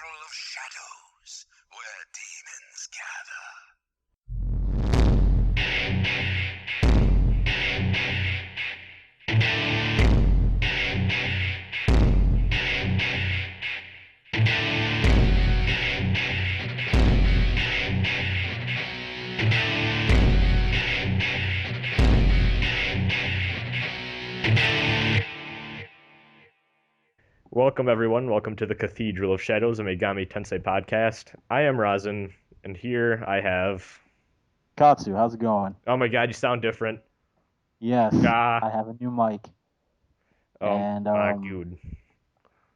Cathedral of Shadows, where demons gather. Welcome, everyone. Welcome to the Cathedral of Shadows, a Megami Tensei podcast. I am Rasen, and here I have... Katsu, how's it going? Oh my god, you sound different. Yes, Ah, I have a new mic, oh and my god.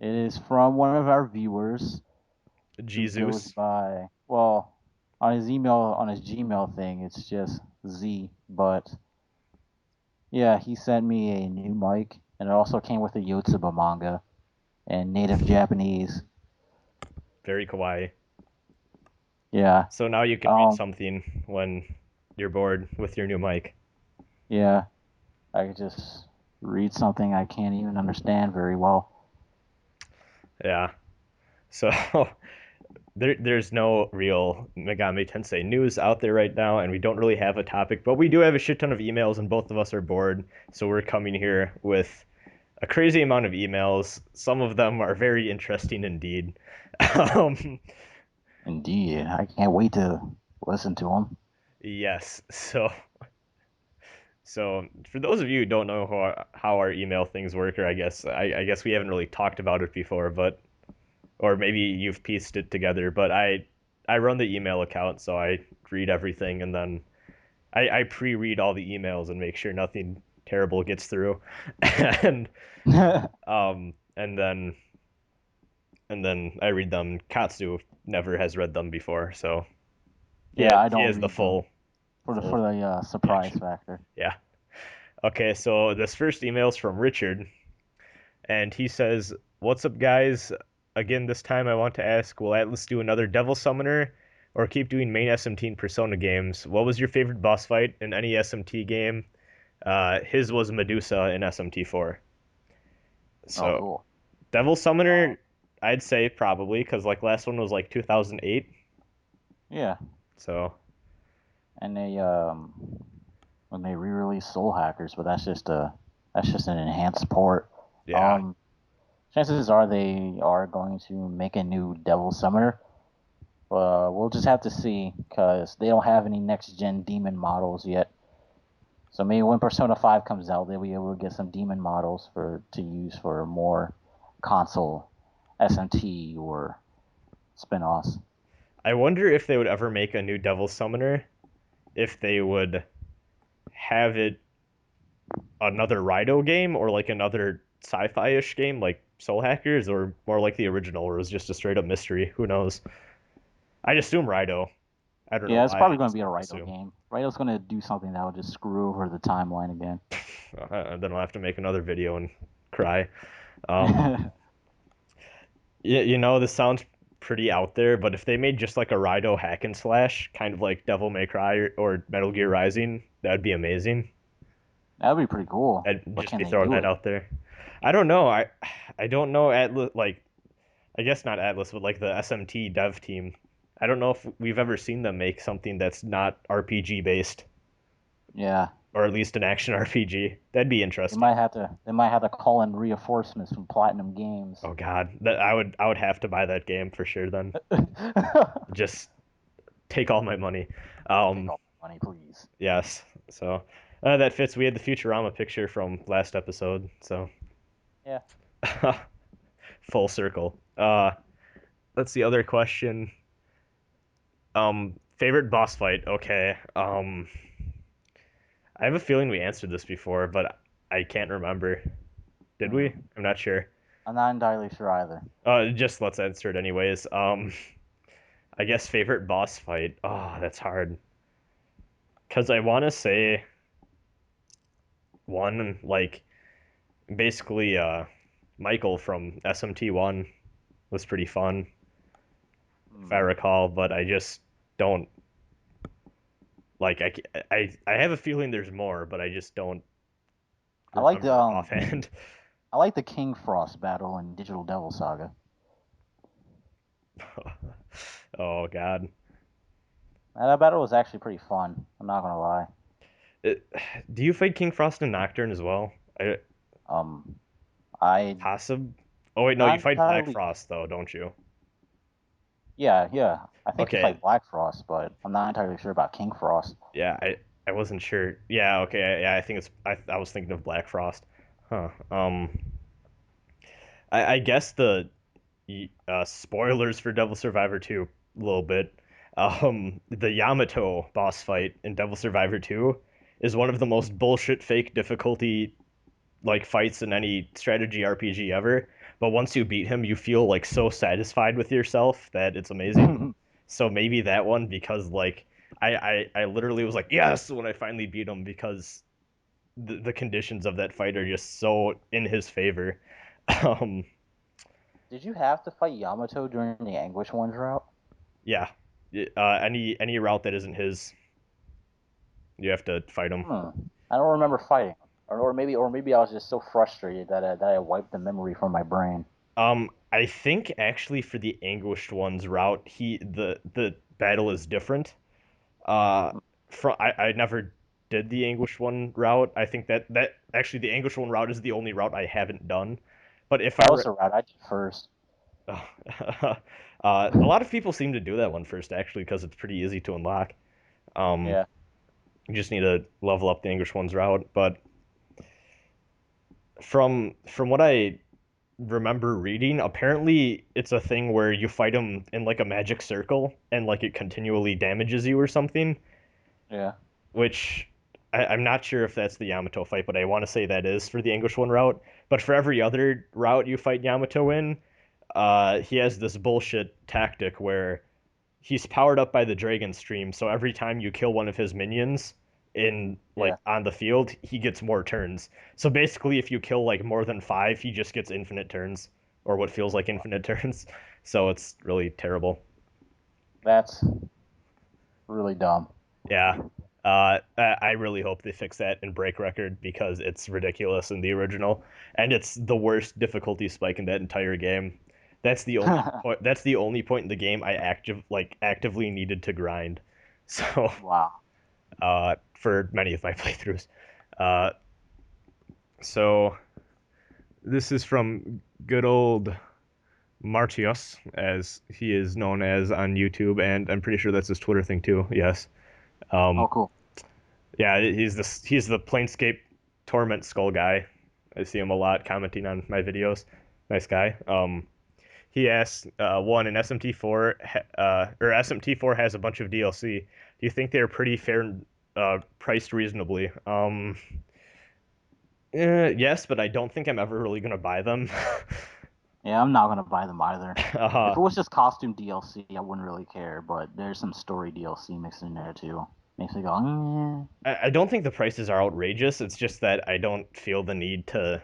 it is from one of our viewers who goes Jesus. by, well, on his Gmail thing, it's just Z, but yeah, he sent me a new mic, and it also came with a Yotsuba manga in native Japanese. Very kawaii. Yeah, So now you can read something when you're bored with your new mic. yeah, I could just read something I can't even understand very well. Yeah. So there's no real Megami Tensei news out there right now, and we don't really have a topic, but we do have a shit ton of emails, and both of us are bored, so we're coming here with a crazy amount of emails. Some of them are very interesting indeed. Um, Indeed, I can't wait to listen to them. yes. So for those of you who don't know how our email things work, or I guess we haven't really talked about it before, but or maybe you've pieced it together. But I run the email account, so I read everything, and then I pre-read all the emails and make sure nothing terrible gets through, and um and then and then I read them. Katsu never has read them before, so Yeah, I he don't has the read them full for the surprise reaction. factor. Yeah. Okay, so this first email is from Richard, and he says, "What's up, guys? Again, this time I want to ask, will Atlus do another Devil Summoner, or keep doing main SMT and Persona games? What was your favorite boss fight in any SMT game? His was Medusa in SMT4. Oh, So, cool. Devil Summoner, I'd say probably, because like last one was like 2008. Yeah, So, and they when they re-released Soul Hackers, but that's just an enhanced port. yeah. Um, Chances are they are going to make a new Devil Summoner. We'll just have to see because they don't have any next gen demon models yet. So maybe when Persona 5 comes out, they'll be able to get some demon models to use for more console SMT or spin-offs. I wonder if they would ever make a new Devil Summoner, if they would have it another Rido game or like another sci-fi-ish game like Soul Hackers, or more like the original where it was just a straight up mystery. Who knows? I'd assume Rido. I don't know Yeah, it's why. I probably going to just be a Raito assume. game. Raito's going to do something that will just screw over the timeline again. Then I'll have to make another video and cry. Um, yeah, this sounds pretty out there, but if they made just like a Rido hack and slash, kind of like Devil May Cry or Metal Gear Rising, that'd be amazing. That'd be pretty cool. I'd But just can be they throwing do that it? out there. I don't know. I don't know Atlus, like, I guess not Atlus, but like the SMT dev team. I don't know if we've ever seen them make something that's not RPG based, Yeah. or at least an action RPG. That'd be They interesting. might have to. They might have to call in reinforcements from Platinum Games. Oh God, that I would have to buy that game for sure. Then just take all my money. Take Um, all the money, please. yes. So that fits. We had the Futurama picture from last episode, so Yeah. full circle. That's the other question. Favorite boss fight. Okay. I have a feeling we answered this before, but I can't remember. Did we? Hmm. I'm not sure. I'm not entirely sure either. Just let's answer it anyways. I guess favorite boss fight. Oh, that's hard. Cause I want to say one like basically Michael from SMT1 was pretty fun if I Hmm. recall, but I just don't like I have a feeling there's more, but I just don't I like the remember offhand. I like the King Frost battle in Digital Devil Saga. Oh God. And that battle was actually pretty fun. I'm not gonna lie. It, do you fight King Frost and Nocturne as well? Um, I Possible. Oh wait, no, you not fight Black entirely. Frost though, don't you? Yeah, yeah. I think you Okay, fight Black Frost, but I'm not entirely sure about King Frost. yeah, I wasn't sure. Yeah, okay, yeah, I think it's I was thinking of Black Frost. Huh. I guess the spoilers for Devil Survivor 2 a little bit. The Yamato boss fight in Devil Survivor 2 is one of the most bullshit fake difficulty like fights in any strategy RPG ever. But once you beat him, you feel like so satisfied with yourself that it's amazing. So maybe that one because like I literally was like yes when I finally beat him because the conditions of that fight are just so in his favor. Um, Did you have to fight Yamato during the Anguish One's route? yeah, any route that isn't his, you have to fight him. Hmm. I don't remember fighting, or maybe I was just so frustrated that I wiped the memory from my brain. I think actually for the Anguished One's route, the battle is different. Uh, I never did the Anguished One route. I think that actually the Anguished One route is the only route I haven't done. But if I That re was the route I did first. a lot of people seem to do that one first actually because it's pretty easy to unlock. Um, Yeah. you just need to level up the Anguished One's route. But from what I remember reading, apparently it's a thing where you fight him in like a magic circle and like it continually damages you or something, Yeah. which I'm not sure if that's the Yamato fight, but I want to say that is for the English one route. But for every other route you fight Yamato in, he has this bullshit tactic where he's powered up by the Dragon Stream, so every time you kill one of his minions in Yeah. like on the field, he gets more turns. So basically, if you kill like more than five, he just gets infinite turns, or what feels like infinite turns. So it's really terrible. That's really dumb. Yeah. I really hope they fix that in Break Record because it's ridiculous in the original, and it's the worst difficulty spike in that entire game. That's the only point. That's the only point in the game I actively needed to grind. So Wow. for many of my playthroughs. Uh, so this is from good old Martius, as he is known as on YouTube, and I'm pretty sure that's his Twitter thing too. Yes. Oh, Um, cool. yeah, he's the Planescape Torment Skull guy. I see him a lot commenting on my videos. Nice guy. He asks, one, an SMT4 or SMT4 has a bunch of DLC. Do you think they're pretty fair and priced reasonably? Yes, but I don't think I'm ever really gonna buy them. Yeah, I'm not gonna buy them either. If uh, it was just costume DLC, I wouldn't really care. But there's some story DLC mixed in there too. Makes me go, I don't think the prices are outrageous. It's just that I don't feel the need to.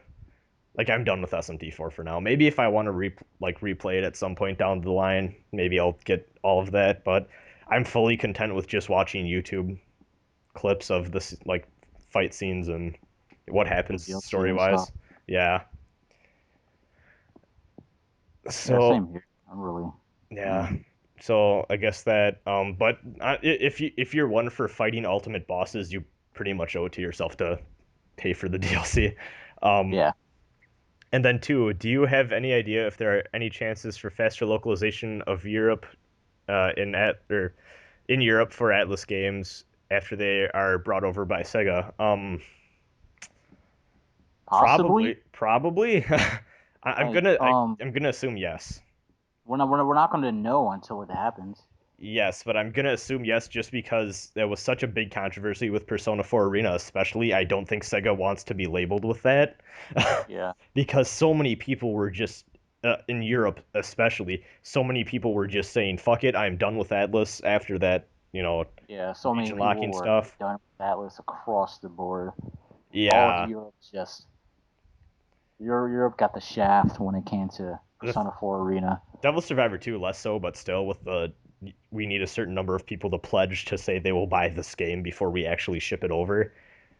Like I'm done with SMT4 for now. Maybe if I want to replay it at some point down the line, maybe I'll get all of that. But I'm fully content with just watching YouTube clips of this like fight scenes and what the happens DLC story and stuff. wise. Yeah. Yeah, So same here. I'm really. yeah. Mm. So I guess that. But if you're one for fighting ultimate bosses, you pretty much owe it to yourself to pay for the DLC. Um, Yeah. And then two, do you have any idea if there are any chances for faster localization of Europe or in Europe for Atlus games after they are brought over by Sega? Possibly. Probably. I'm Like, gonna I'm gonna assume yes. we're not gonna know until it happens. Yes, but I'm gonna assume yes just because there was such a big controversy with Persona 4 Arena, especially. I don't think Sega wants to be labeled with that Yeah. because so many people were just in Europe, especially, so many people were just saying, "Fuck it, I'm done with Atlus." After that, Yeah. So many region people locking were stuff. done with Atlas across the board. All of Yeah, Europe just Europe got the shaft when it came to the Persona 4 Arena. Devil Survivor 2 less so, but still with the we need a certain number of people to pledge to say they will buy this game before we actually ship it over,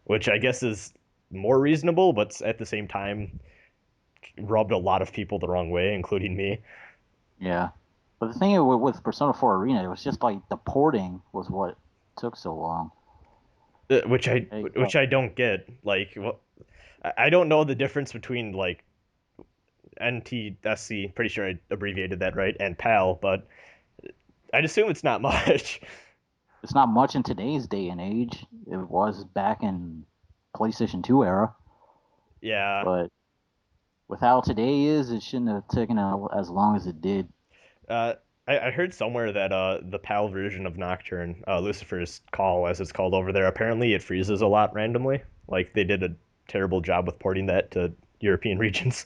which I guess is more reasonable, but at the same time rubbed a lot of people the wrong way, including me. Yeah. But the thing with Persona 4 Arena, it was just like the porting was what took so long. Which I Hey, which I don't get. Like, I don't know the difference between like NTSC. Pretty sure I abbreviated that right, and PAL, but I'd assume it's not much. it's not much in today's day and age. It was back in PlayStation 2 era, Yeah. but with how today is, it shouldn't have taken as long as it did. Uh, I heard somewhere that the PAL version of Nocturne, Lucifer's Call, as it's called over there, apparently it freezes a lot randomly. Like they did a terrible job with porting that to European regions.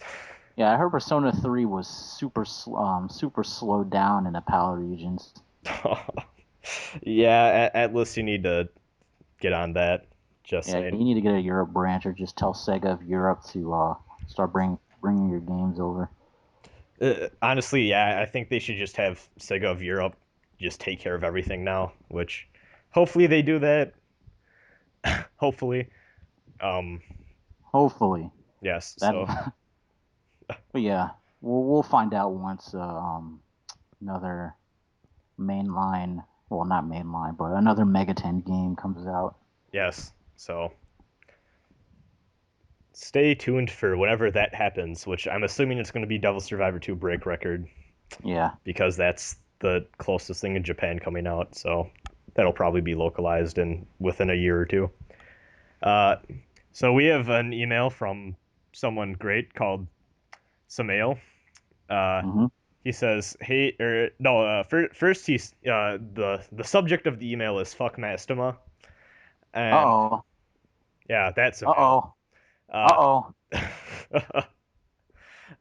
Yeah, I heard Persona 3 was super slowed down in the PAL regions. Yeah, Atlus, you need to get on that. Just Yeah, saying. you need to get a Europe branch or just tell Sega of Europe to start bringing your games over. Honestly, yeah, I think they should just have Sega of Europe just take care of everything now, which hopefully they do that. Hopefully. Um, Hopefully yes, that. so But yeah, we'll find out once another mainline, well not mainline, but another MegaTen game comes out. yes. So stay tuned for whenever that happens, which I'm assuming it's going to be Devil Survivor 2 Break Record Yeah. because that's the closest thing in Japan coming out. So that'll probably be localized in within a year or two. Uh, so we have an email from someone great called Samael. Uh, Mm-hmm. he says, "Hey, or no, first he's the subject of the email is fuck Mastema, and Uh-oh. yeah, that's Samael. Uh-oh. Uh,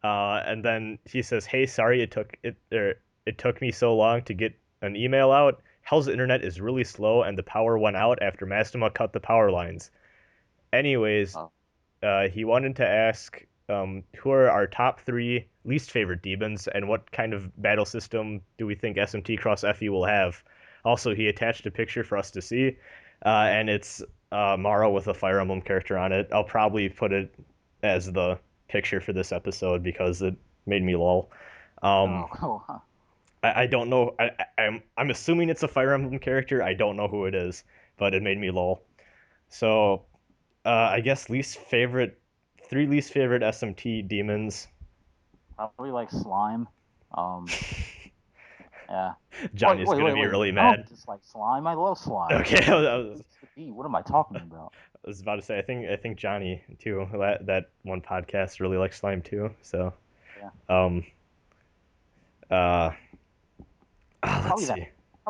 Uh-oh. and then he says, "Hey, sorry it took me so long to get an email out. Hell's internet is really slow, and the power went out after Mastema cut the power lines. Anyways, Oh. he wanted to ask who are our top three least favorite demons, and what kind of battle system do we think SMT Cross FE will have. Also, he attached a picture for us to see, and it's Mara with a Fire Emblem character on it. I'll probably put it as the picture for this episode because it made me lol. Um, Oh. I don't know. I'm assuming it's a Fire Emblem character. I don't know who it is, but it made me lol. So I guess three least favorite SMT demons. Probably like slime. Um, yeah. Johnny's gonna be really I don't mad. dislike slime. I love slime. Okay, What am I talking about? I was about to say I think Johnny too. That one podcast really likes slime too. So Yeah. um uh let's Probably see.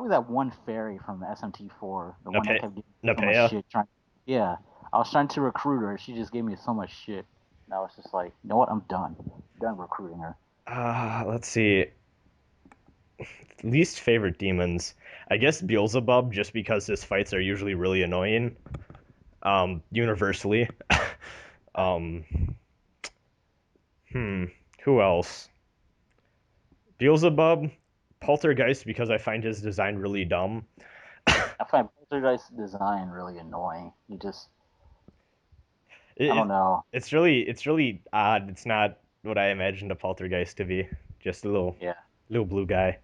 that one fairy from SMT4, the one that Nape- kept giving me so much Napea. shit. Yeah, I was trying to recruit her. She just gave me so much shit. And I was just like, you know what? I'm done. Done recruiting her. Let's see. Least favorite demons. I guess Beelzebub, just because his fights are usually really annoying. Universally. um, who else? Beelzebub, Poltergeist, because I find his design really dumb. I find Poltergeist's design really annoying. I It, don't know. it's really odd. It's not what I imagined a Poltergeist to be. Just a Yeah, little blue guy.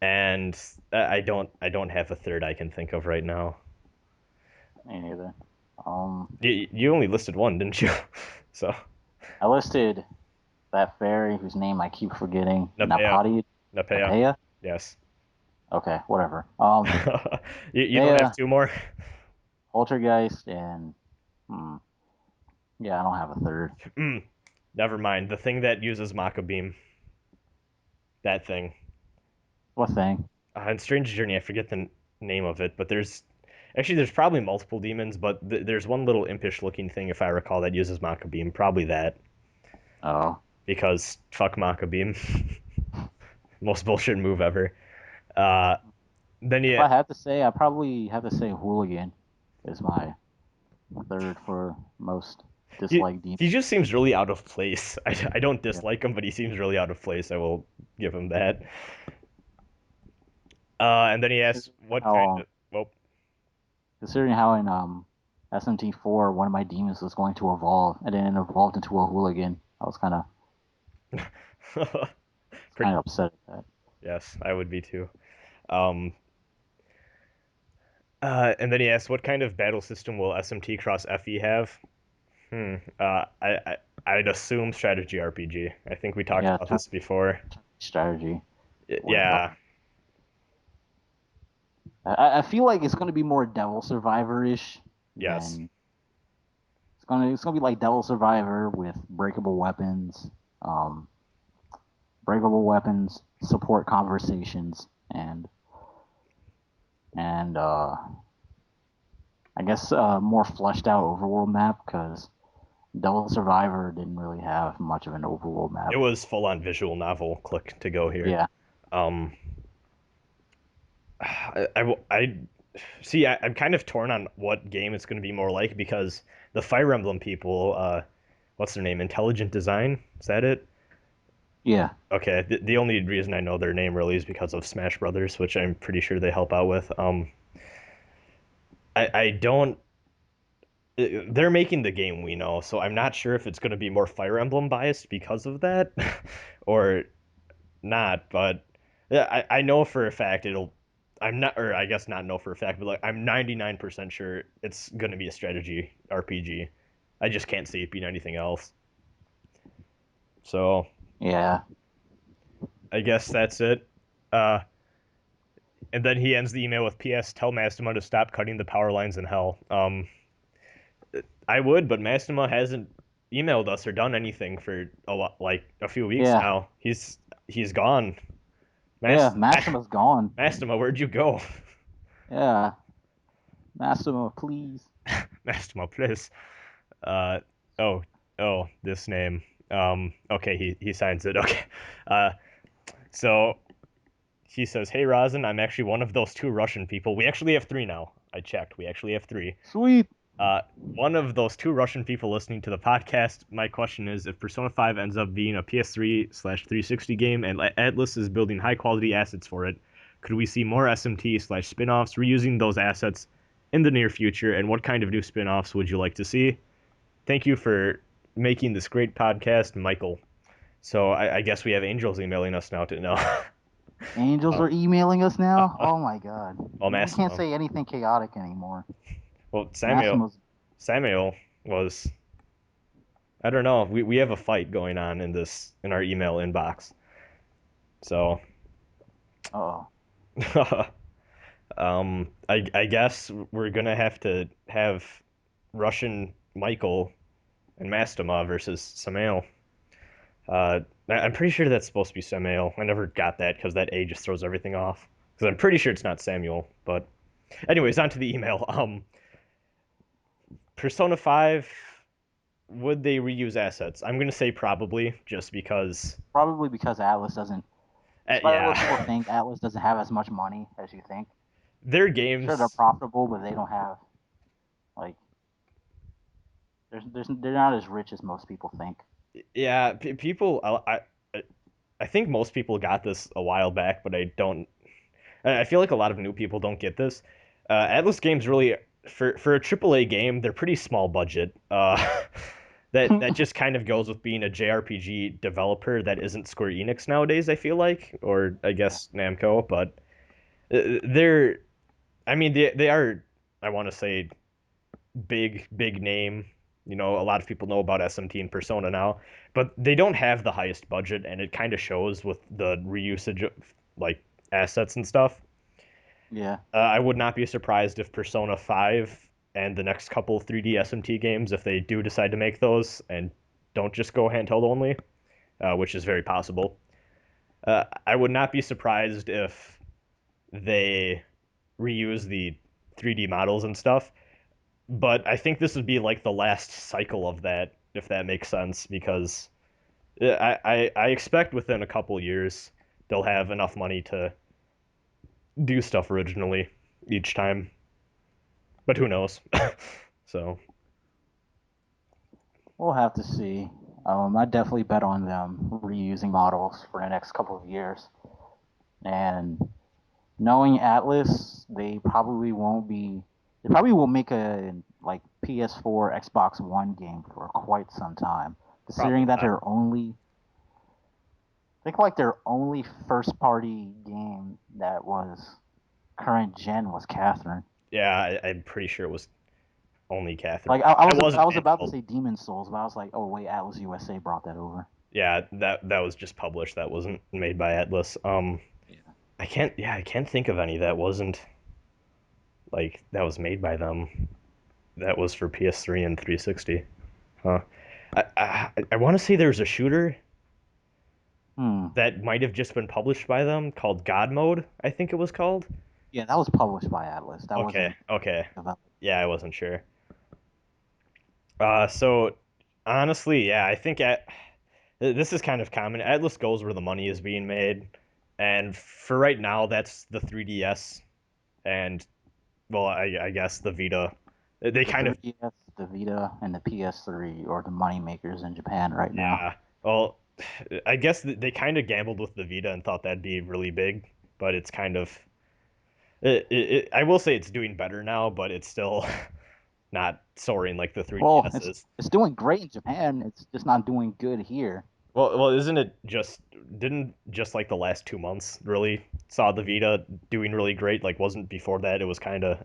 And I don't have a third I can think of right now. me neither. Um, You only listed one, didn't you? So I listed that fairy whose name I keep forgetting. Napea, Napea, Napea? yes. Okay, whatever. You don't have Napea, two more? Poltergeist, and hmm, yeah, I don't have a third. Never mind. The thing that uses Maka Beam. That thing. What thing? In Strange Journey, I forget the name of it, but there's probably multiple demons, but there's one little impish looking thing, if I recall, that uses Maka Beam. Probably that, Oh, because fuck Maka Beam. Most bullshit move ever. Uh, then if you I had to say, I probably have to say Hooligan is my third for most he, disliked demon. he just seems really out of place. I don't Yeah. dislike him, but he seems really out of place. I will give him that. And then he asks, what How kind of. Well, considering how in SMT4 one of my demons was going to evolve and then it evolved into a Hooligan, I was kind pretty of upset at that. Yes, I would be too. Um, and then he asks, what kind of battle system will SMT Cross FE have? I'd assume strategy RPG. I think we talked Yeah, about this before. strategy. With Yeah, I feel like it's gonna be more Devil Survivor ish yes. than it's gonna be like Devil Survivor with um, breakable weapons, support conversations, and and I guess more fleshed out overworld map because Devil Survivor didn't really have much of an overworld It map. was full on visual novel click to go here. Yeah, Um, I see. I'm kind of torn on what game it's going to be more like because the Fire Emblem people, what's their name? Intelligent Design? Is that it? yeah, Okay. The only reason I know their name really is because of Smash Brothers, which I'm pretty sure they help out with. I don't. They're making the game we know, so I'm not sure if it's going to be more Fire Emblem biased because of that, or not. But yeah, I know for a fact it'll. I'm not, or I guess not know for a fact, but like I'm 99% sure it's going to be a strategy RPG. I just can't see it being anything else. So yeah. I guess that's it. Uh, and then he ends the email with P.S. Tell Mastema to stop cutting the power lines in hell. I would, but Mastema hasn't emailed us or done anything for like a few weeks Yeah, now. He's gone. yeah. Mas Maxima's gone. Mastema, where'd you go? Yeah, Maxima, please. Mastema, please. Uh, oh, this name. Okay, he signs it. Okay. Uh, so he says, "Hey, Rasen, I'm actually one of those two Russian people. We actually have three now. I checked. We actually have three. Sweet. One of those two Russian people listening to the podcast. My question is, if Persona 5 ends up being a PS3/360 game and Atlus is building high quality assets for it, could we see more SMT/spin-offs reusing those assets in the near future? And what kind of new spin-offs would you like to see? Thank you for making this great podcast, Michael." So I guess we have angels emailing us now to know. Angels uh, are emailing us now. Oh my god. well, We can't Massimo. say anything chaotic anymore. Well, Maxima's. Samuel was. I don't know. We have a fight going on in our email inbox. So, Oh. I guess we're gonna have to have Russian Michael and Mastema versus Samael. I'm pretty sure that's supposed to be Samael. I never got that because that A just throws everything off. Because I'm pretty sure it's not Samuel. But, anyways, on to the email. Persona 5, would they reuse assets? I'm gonna say probably, just because. Probably because Atlas doesn't. Despite what people Yeah, think, Atlas doesn't have as much money as you think. their Sure, they're games. profitable, but they don't have like. They're not as rich as most people think. Yeah, people. I think most people got this a while back, but I don't. I feel like a lot of new people don't get this. Atlas games really, for a AAA game, they're pretty small budget. That just kind of goes with being a JRPG developer that isn't Square Enix nowadays. I feel like, or I Yeah. guess Namco, but they're. I mean, they are. I want to say big name. You know, a lot of people know about SMT and Persona now, but they don't have the highest budget, and it kind of shows with the reusage of like assets and stuff. Yeah. I would not be surprised if Persona 5 and the next couple 3D SMT games, if they do decide to make those and don't just go handheld only, which is very possible. I would not be surprised if they reuse the 3D models and stuff, but I think this would be like the last cycle of that, if that makes sense, because I expect within a couple years they'll have enough money to do stuff originally each time, but who knows? So We'll have to see. I definitely bet on them reusing models for the next couple of years. And knowing Atlas, they probably won't be. They probably will make a like PS4, Xbox 1 game for quite some time, considering that probably they're not. only. think like their only first party game that was current gen was Catherine. Yeah, I'm pretty sure it was only Catherine. Like I It wasn't was about to handheld. say Demon Souls, but I was like, oh wait, Atlus USA brought that over. Yeah, that was just published. That wasn't made by Atlus. Yeah. I can't think of any that wasn't like that was made by them. That was for PS3 and 360. Huh. I want to say there's a shooter Hmm. that might have just been published by them called God Mode, I think it was called. Yeah, that was published by Atlus. That Okay, wasn't okay. developed. Yeah, I wasn't sure. So honestly, yeah, I think this is kind of common. Atlus goes where the money is being made, and for right now, that's the 3DS and well, I guess the Vita. They The kind of 3DS, the Vita, and the PS3 are the money makers in Japan right now. yeah. Well, I guess they kind of gambled with the Vita and thought that'd be really big, but it's kind of I will say it's doing better now, but it's still not soaring like the Well, 3DS is. it's doing great in Japan. It's just not doing good here. Well, isn't it just didn't just like the last 2 months really saw the Vita doing really great? Like, wasn't before that it was kind of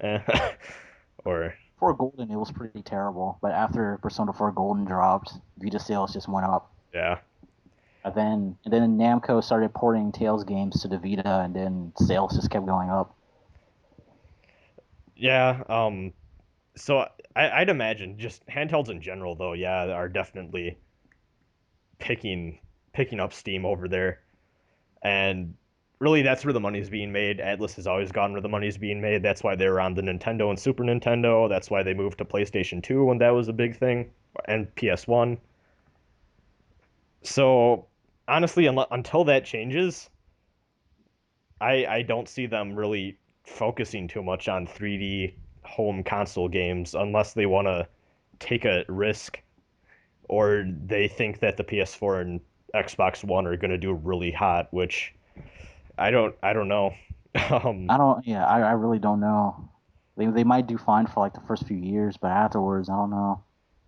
or For Golden, it was pretty terrible, but after Persona 4 Golden dropped, Vita sales just went up. yeah. And then Namco started porting Tales games to the Vita, and then sales just kept going up. Yeah, so I'd imagine just handhelds in general though, yeah, are definitely picking picking up steam over there. And really that's where the money's being made. Atlus has always gone where the money's being made. That's why they were on the Nintendo and Super Nintendo. That's why they moved to PlayStation 2 when that was a big thing and PS1. So honestly, until that changes, I don't see them really focusing too much on 3D home console games unless they want to take a risk or they think that the PS4 and Xbox One are going to do really hot, which I don't know. Um, I don't, yeah, I really don't know. They might do fine for like the first few years, but afterwards, I don't know.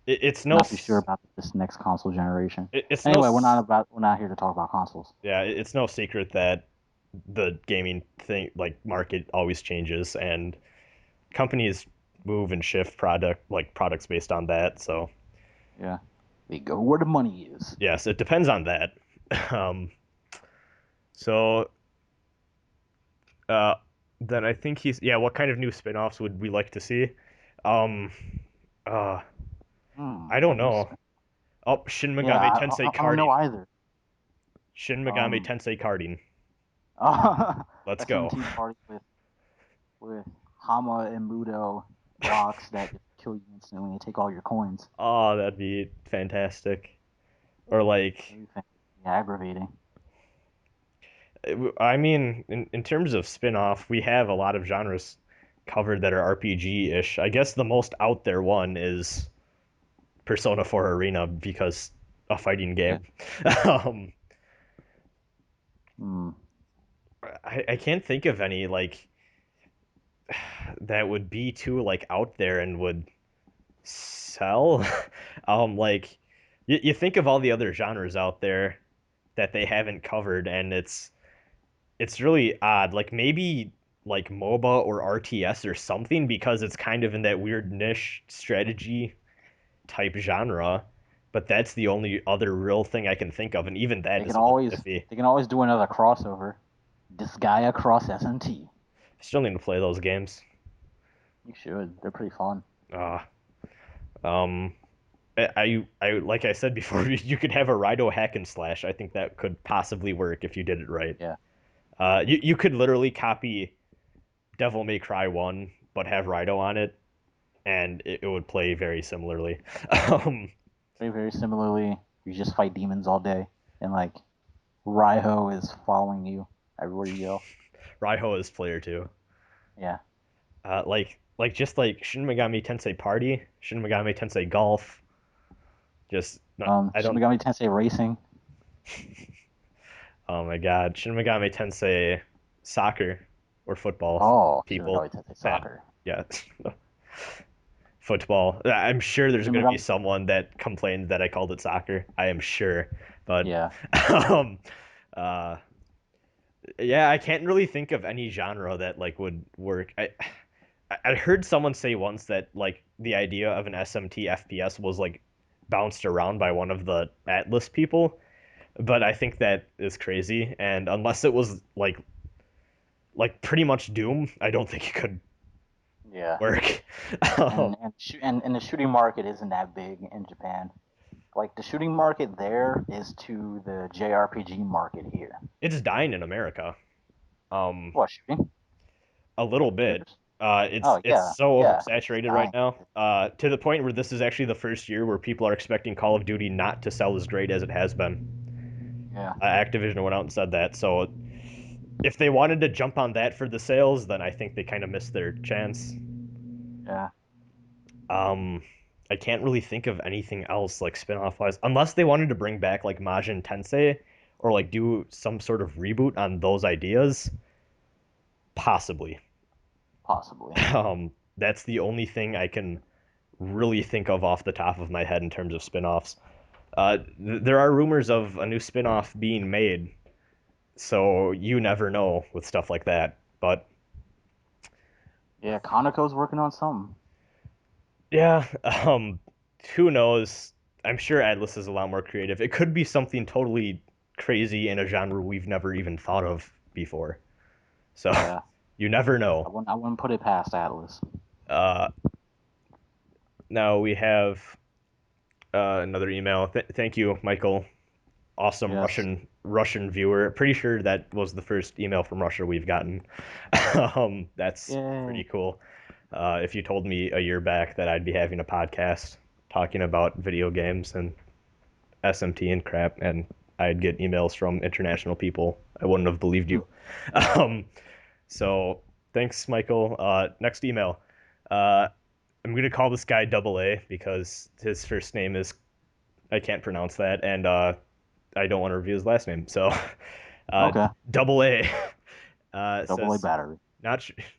it's no Not too sure about this next console generation. it's no Anyway, we're not here to talk about consoles. yeah, it's no secret that the gaming thing like market always changes and companies move and shift products based on that. So Yeah, they go where the money is. yes, it depends on that. Um, so uh, then I think he's yeah. What kind of new spin-offs would we like to see? Um, uh, I don't A new know. Oh, Shin Yeah, Megami Tensei I don't know Karting. either. Shin Megami Um, Tensei Karting. Let's go. SMT party with Hama and Mudo blocks that just kill you instantly and take all your coins. Oh, that'd be fantastic. Or like, Very aggravating. I mean, in terms of spin-off, we have a lot of genres covered that are RPG-ish. I guess the most out there one is Persona 4 Arena because a fighting Yeah. game. um, Hmm. I can't think of any like that would be too like out there and would sell. Like you think of all the other genres out there that they haven't covered, and it's really odd. Like maybe like MOBA or RTS or something because it's kind of in that weird niche strategy type genre. But that's the only other real thing I can think of, and even that is a little iffy. They can always do another crossover. Disgaea cross SMT. Still need to play those games. You should. They're pretty fun. Uh, um, I like I said before, you could have a Raido hack and slash. I think that could possibly work if you did it right. Yeah. You could literally copy Devil May Cry 1, but have Raido on it, and it would play very similarly. Um, Very similarly, you just fight demons all day, and like Raiho is following you everywhere you go. Raiho is player 2. Yeah. Like just like Shin Megami Tensei Party, Shin Megami Tensei Golf. Just not, I Shin don't. Megami Tensei Racing. Oh my God, Shin Megami Tensei Soccer or football. Oh, Shin People, Megami Tensei Soccer. yeah, football. I'm sure there's Shin going to be Megami. someone that complained that I called it soccer. I am sure, but Yeah. um, Uh, yeah, I can't really think of any genre that like would work. I heard someone say once that like the idea of an SMT FPS was like bounced around by one of the Atlus people, but I think that is crazy. And unless it was like pretty much Doom, I don't think it could Yeah, work. and the shooting market isn't that big in Japan. Like the shooting market there is to the JRPG market here. It's dying in America. Um, What shooting? a little bit. Shooters? It's Oh yeah, so yeah. It's oversaturated right dying. now. To the point where this is actually the first year where people are expecting Call of Duty not to sell as great as it has been. Yeah, Activision went out and said that. So if they wanted to jump on that for the sales, then I think they kind of missed their chance. yeah. Um, I can't really think of anything else like spin-off wise, unless they wanted to bring back like Majin Tensei or like do some sort of reboot on those ideas. Possibly. Possibly. That's the only thing I can really think of off the top of my head in terms of spin-offs. There are rumors of a new spin-off being made, so you never know with stuff like that. But Yeah, Conoco's working on something. yeah, who knows? I'm sure Atlus is a lot more creative. It could be something totally crazy in a genre we've never even thought of before. So Yeah, you never I know. wouldn't. I wouldn't put it past Atlus. Uh, Now we have another email. Thank you, Michael. Awesome Yes. Russian viewer. Pretty sure that was the first email from Russia we've gotten. That's Yay. pretty cool. If you told me a year back that I'd be having a podcast talking about video games and SMT and crap, and I'd get emails from international people, I wouldn't have believed you. Um, so thanks, Michael. Next email. Uh, I'm gonna call this guy Double A because his first name is I can't pronounce that, and I don't want to review his last name. So, uh, Okay. Double A Double A says, battery.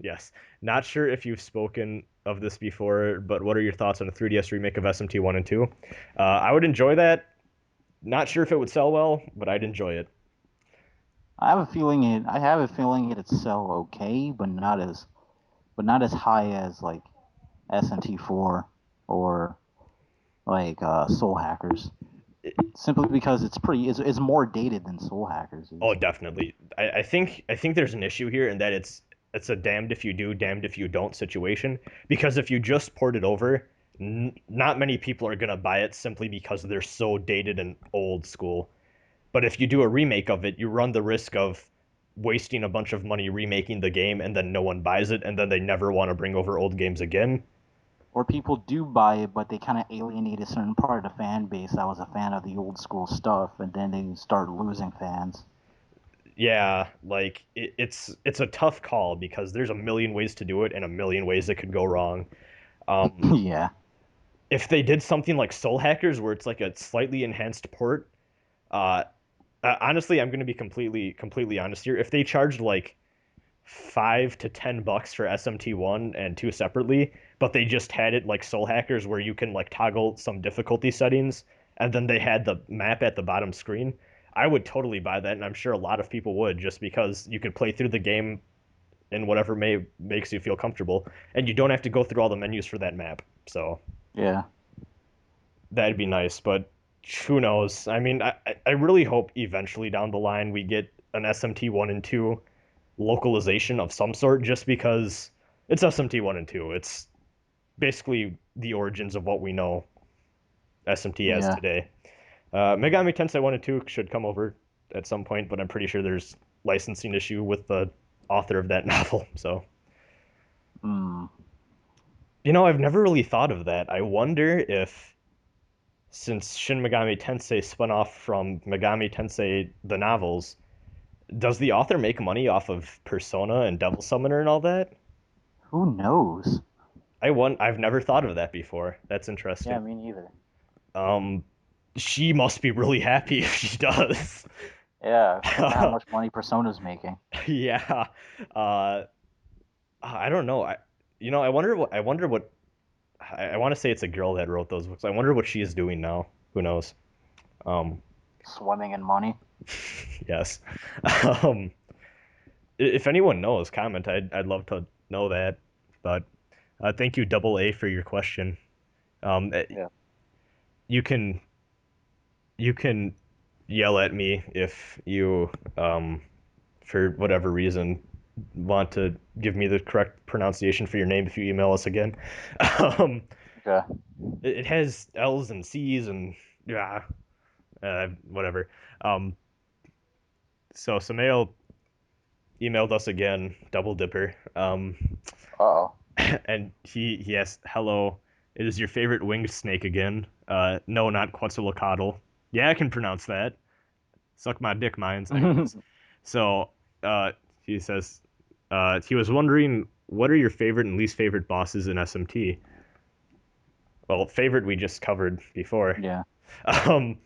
yes, not sure if you've spoken of this before, but what are your thoughts on a 3DS remake of SMT 1 and 2? I would enjoy that. Not sure if it would sell well, but I'd enjoy it. I have a feeling it. I have a feeling it'd sell okay, but not as high as like SMT4 or like Soul Hackers. Simply because it's more dated than Soul Hackers Oh, is. definitely. I think there's an issue here in that it's a damned if you do, damned if you don't situation. Because if you just port it over, not many people are gonna buy it simply because they're so dated and old school. But if you do a remake of it, you run the risk of wasting a bunch of money remaking the game and then no one buys it and then they never want to bring over old games again. Or people do buy it, but they kind of alienate a certain part of the fan base that was a fan of the old school stuff, and then they start losing fans. Yeah, like it's a tough call because there's a million ways to do it and a million ways it could go wrong. Um, Yeah, if they did something like Soul Hackers where it's like a slightly enhanced port, uh, honestly, I'm going to be completely honest here. If they charged like $5 to $10 for SMT1 and 2 separately, but they just had it like Soul Hackers where you can like toggle some difficulty settings and then they had the map at the bottom screen, I would totally buy that, and I'm sure a lot of people would just because you could play through the game in whatever makes you feel comfortable, and you don't have to go through all the menus for that map. So yeah, that'd be nice, but who knows? I mean, I really hope eventually down the line we get an SMT 1 and 2 localization of some sort just because it's SMT 1 and 2. It's basically the origins of what we know SMT as yeah. today. Megami Tensei 1 and 2 should come over at some point, but I'm pretty sure there's licensing issue with the author of that novel. So, Hmm. I've never really thought of that. I wonder if since Shin Megami Tensei spun off from Megami Tensei the novels, does the author make money off of Persona and Devil Summoner and all that? Who knows? I've never thought of that before. That's Yeah, interesting. me neither. Um, she must be really happy if she does. Yeah, I wonder how much money Persona's making. Yeah. Uh, I don't know. I wonder what I want to say it's a girl that wrote those books. I wonder what she is doing now. Who knows? Um, Swimming in money. Yes. Um, if anyone knows, comment. I'd love to know that. But thank you, Double A, for your question. Yeah. You can yell at me if you for whatever reason want to give me the correct pronunciation for your name if you email us again. Um, Okay. it has L's and C's and yeah, whatever. Um, so Samael emailed us again, Double Dipper, Uh-oh. and he asked, "Hello, it is your favorite winged snake again? No, not Quetzalcoatl. Yeah, I can pronounce that. Suck my dick, mines. Anyways, so he says he was wondering what are your favorite and least favorite bosses in SMT. Well, favorite we just covered before. Yeah. Um,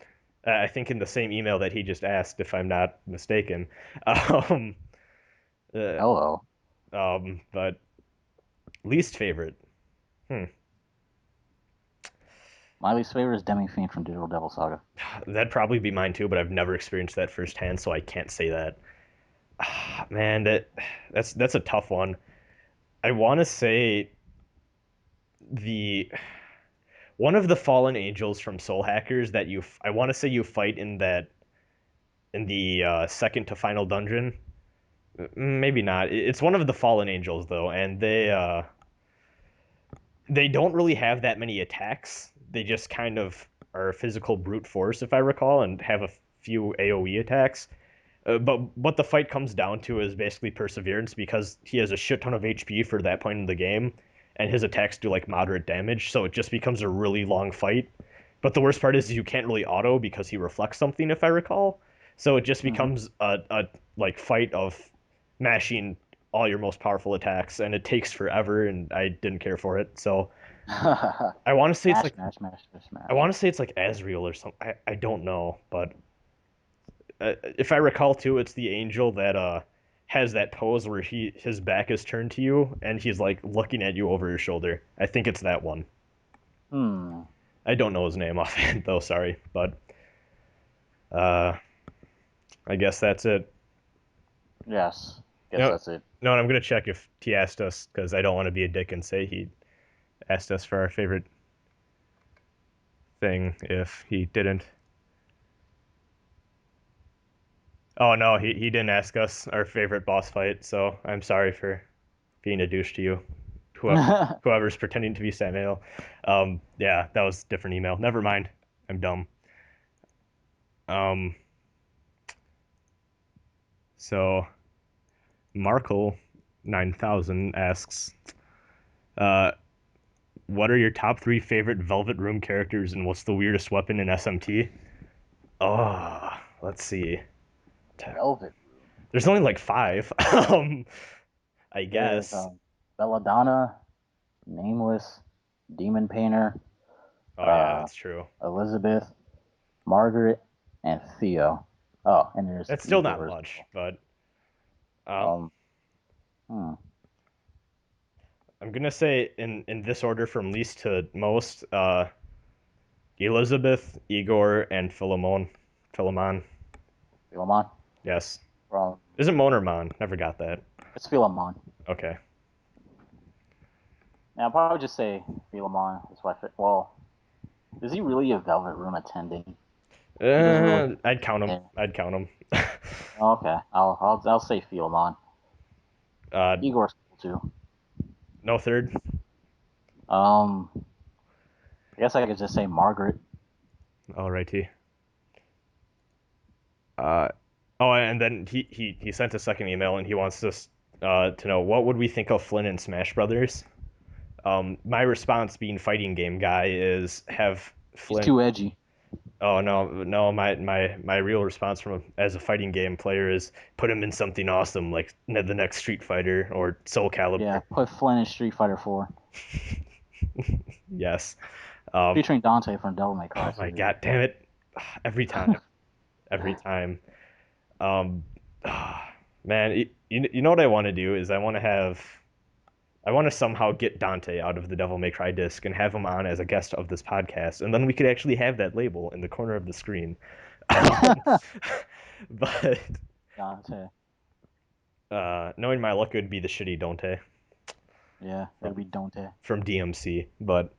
I think in the same email that he just asked, if I'm not mistaken. Um, uh, Hello. but least favorite. Hmm. My least favorite is Demi-Fiend from Digital Devil Saga. That'd probably be mine too, but I've never experienced that firsthand, so I can't say that. Man, that's a tough one. I want to say the one of the fallen angels from Soul Hackers that I want to say you fight in the second to final dungeon. Maybe not. It's one of the fallen angels though, and they don't really have that many attacks. They just kind of are physical brute force, if I recall, and have a few AoE attacks. But what the fight comes down to is basically perseverance because he has a shit ton of HP for that point in the game, and his attacks do like moderate damage, so it just becomes a really long fight. But the worst part is you can't really auto because he reflects something, if I recall. So it just becomes a like fight of mashing all your most powerful attacks, and it takes forever, and I didn't care for it. So I want to say it's Smash, like smash, smash, smash, smash. I want to say it's like Azrael or something. I don't know, but if I recall too, it's the angel that has that pose where his back is turned to you and he's like looking at you over his shoulder. I think it's that one. Hmm. I don't know his name offhand though, sorry, but uh, I guess that's it. Yes. Guess No, that's it. no, and I'm gonna check if he asked us because I don't want to be a dick and say he asked us for our favorite thing if he didn't. Oh no, he didn't ask us our favorite boss fight, so I'm sorry for being a douche to you. Whoever's pretending to be Samuel. Yeah, that was a different email. Never mind. I'm dumb. Um, so Markle 9000 asks, uh, what are your top three favorite Velvet Room characters and what's the weirdest weapon in SMT? Oh, let's see. Velvet. There's only like five. I There's guess. Belladonna, Nameless, Demon Painter, Oh yeah, that's true. Elizabeth, Margaret, and Theo. Oh, and there's That's still not Igor as much, but well. Hmm. I'm gonna say in this order from least to most, Elizabeth, Igor, and Philemon. Philemon. Philemon. Yes. From Is it Mon or Mon? Never got that. it's Philemon. Okay. Now I'll probably just say Philemon. That's why. Well, is he really a Velvet Room attendant? He doesn't really. I'd count him. Yeah. I'd count him. Okay, I'll say Philemon. uh, Igor's cool too. no third. I guess I could just say Margaret. Alrighty. Uh, oh, and then he sent a second email and he wants us to know what would we think of Flynn and Smash Brothers. My response, being fighting game guy, is have He's Flynn. too edgy. Oh no! My real response from as a fighting game player is put him in something awesome like the next Street Fighter or Soul Calibur. Yeah, put Flynn in Street Fighter 4, Yes. featuring Dante from Devil May Cry Oh my series. God, damn it! Every time, every time. Um, man, you know what I want to do is I want to somehow get Dante out of the Devil May Cry disc and have him on as a guest of this podcast, and then we could actually have that label in the corner of the screen. But Dante. knowing my luck, it would be the shitty Dante Yeah, it'll be Dante. from DMC. But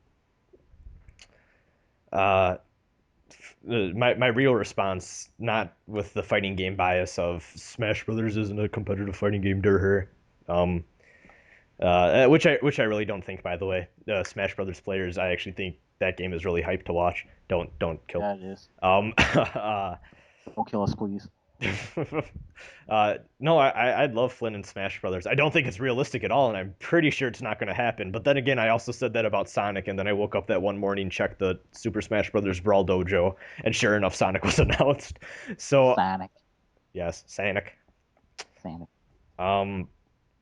uh, my real response, not with the fighting game bias of Smash Brothers isn't a competitive fighting game, durher. Um, which I really don't think, by the way. Smash Brothers players, I actually think that game is really hyped to watch. Don't kill. Yeah, it is. Uh, Don't kill us, please. no, I'd love Flynn and Smash Brothers. I don't think it's realistic at all, and I'm pretty sure it's not going to happen. But then again, I also said that about Sonic, and then I woke up that one morning, checked the Super Smash Brothers Brawl Dojo, and sure enough, Sonic was announced. So Sonic. yes, Sonic. Sonic. Um,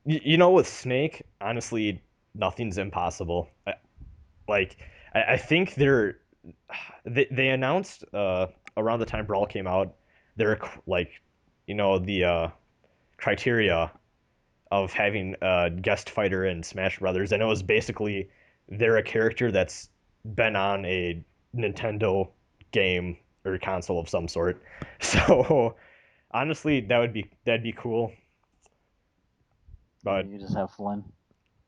you know, with Snake, honestly, nothing's impossible. Like, I think they announced around the time Brawl came out, they're like, the criteria of having a guest fighter in Smash Brothers, and it was basically they're a character that's been on a Nintendo game or console of some sort. So honestly, that'd be cool. But You just have Flynn.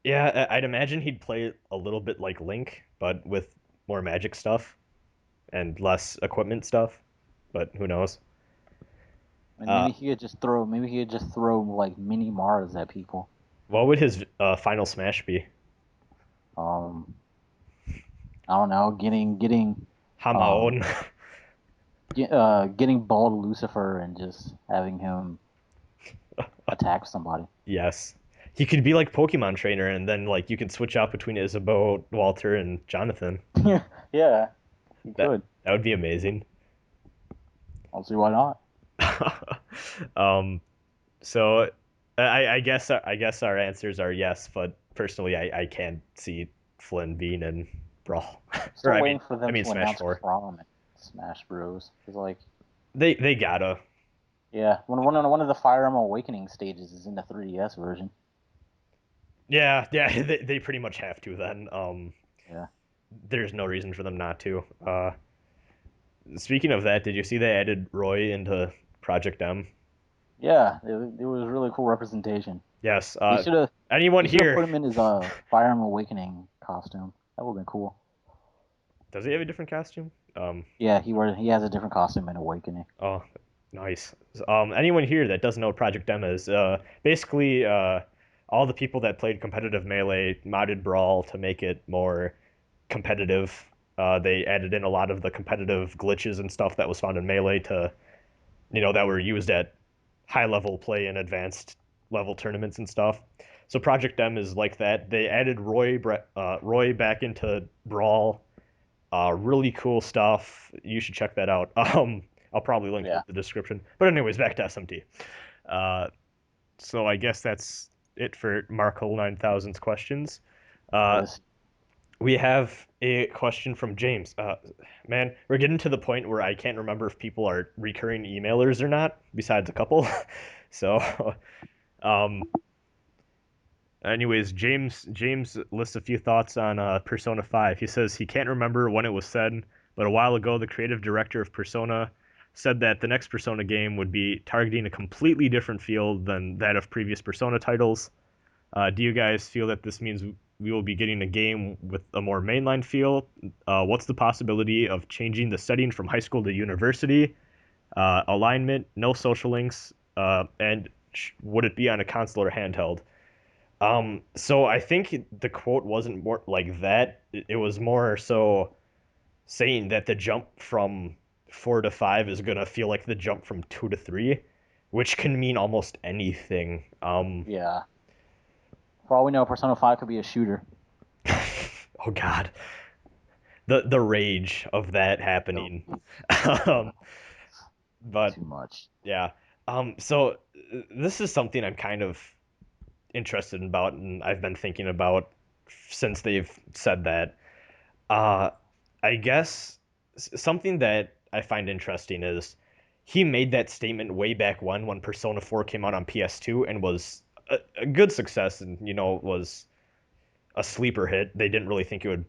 yeah, I'd imagine he'd play a little bit like Link, but with more magic stuff and less equipment stuff. But who knows? And Uh, maybe he could just throw like mini Mars at people. what would his final smash be? Um, I don't know, Hamaon. getting bald Lucifer and just having him attack somebody. Yes. He could be like Pokemon trainer, and then like you could switch out between Isabeau, Walter, and Jonathan. Yeah, he That could. that would be amazing. I'll see why not. um, so I guess our answers are yes, but personally I can't see Flynn being in Brawl. Or Still waiting for I them mean to Smash announce 4. Prom in Smash Bros. Cause like, They gotta. yeah, one of the Fire Emblem Awakening stages is in the 3DS version. Yeah, they pretty much have to then. Yeah. There's no reason for them not to. Speaking of that, did you see they added Roy into Project M? Yeah, it was really cool representation. Yes. They should have Anyone They should have here? put him in his Fire Emblem Awakening costume. That would have been cool. Does he have a different costume? Yeah, he has a different costume in Awakening. Oh, nice. Anyone here that doesn't know what Project M is, basically, all the people that played competitive Melee modded Brawl to make it more competitive. They added in a lot of the competitive glitches and stuff that was found in Melee that were used at high level play and advanced level tournaments and stuff. So Project M is like that. They added Roy back into Brawl. Really cool stuff. You should check that out. I'll probably link it in the description. But anyways, back to SMT. So I guess that's it for Markle 9000's questions. Yes. We have a question from James. Man, we're getting to the point where I can't remember if people are recurring emailers or not, besides a couple. So, um, anyways, James lists a few thoughts on Persona 5. He says he can't remember when it was said, but a while ago the creative director of Persona said that the next Persona game would be targeting a completely different field than that of previous Persona titles. Do you guys feel that this means we will be getting a game with a more mainline feel? What's the possibility of changing the setting from high school to university? Alignment, no social links, and would it be on a console or handheld? So I think the quote wasn't more like that. It was more so saying that the jump from 4 to 5 is gonna feel like the jump from 2 to 3, which can mean almost anything. Yeah. For all we know, Persona 5 could be a shooter. Oh God, the rage of that happening. um, but Too much. yeah, so this is something I'm kind of interested about, and I've been thinking about since they've said that. Uh, I guess something that I find interesting is he made that statement way back when Persona 4 came out on PS2 and was a good success and was a sleeper hit. They didn't really think it would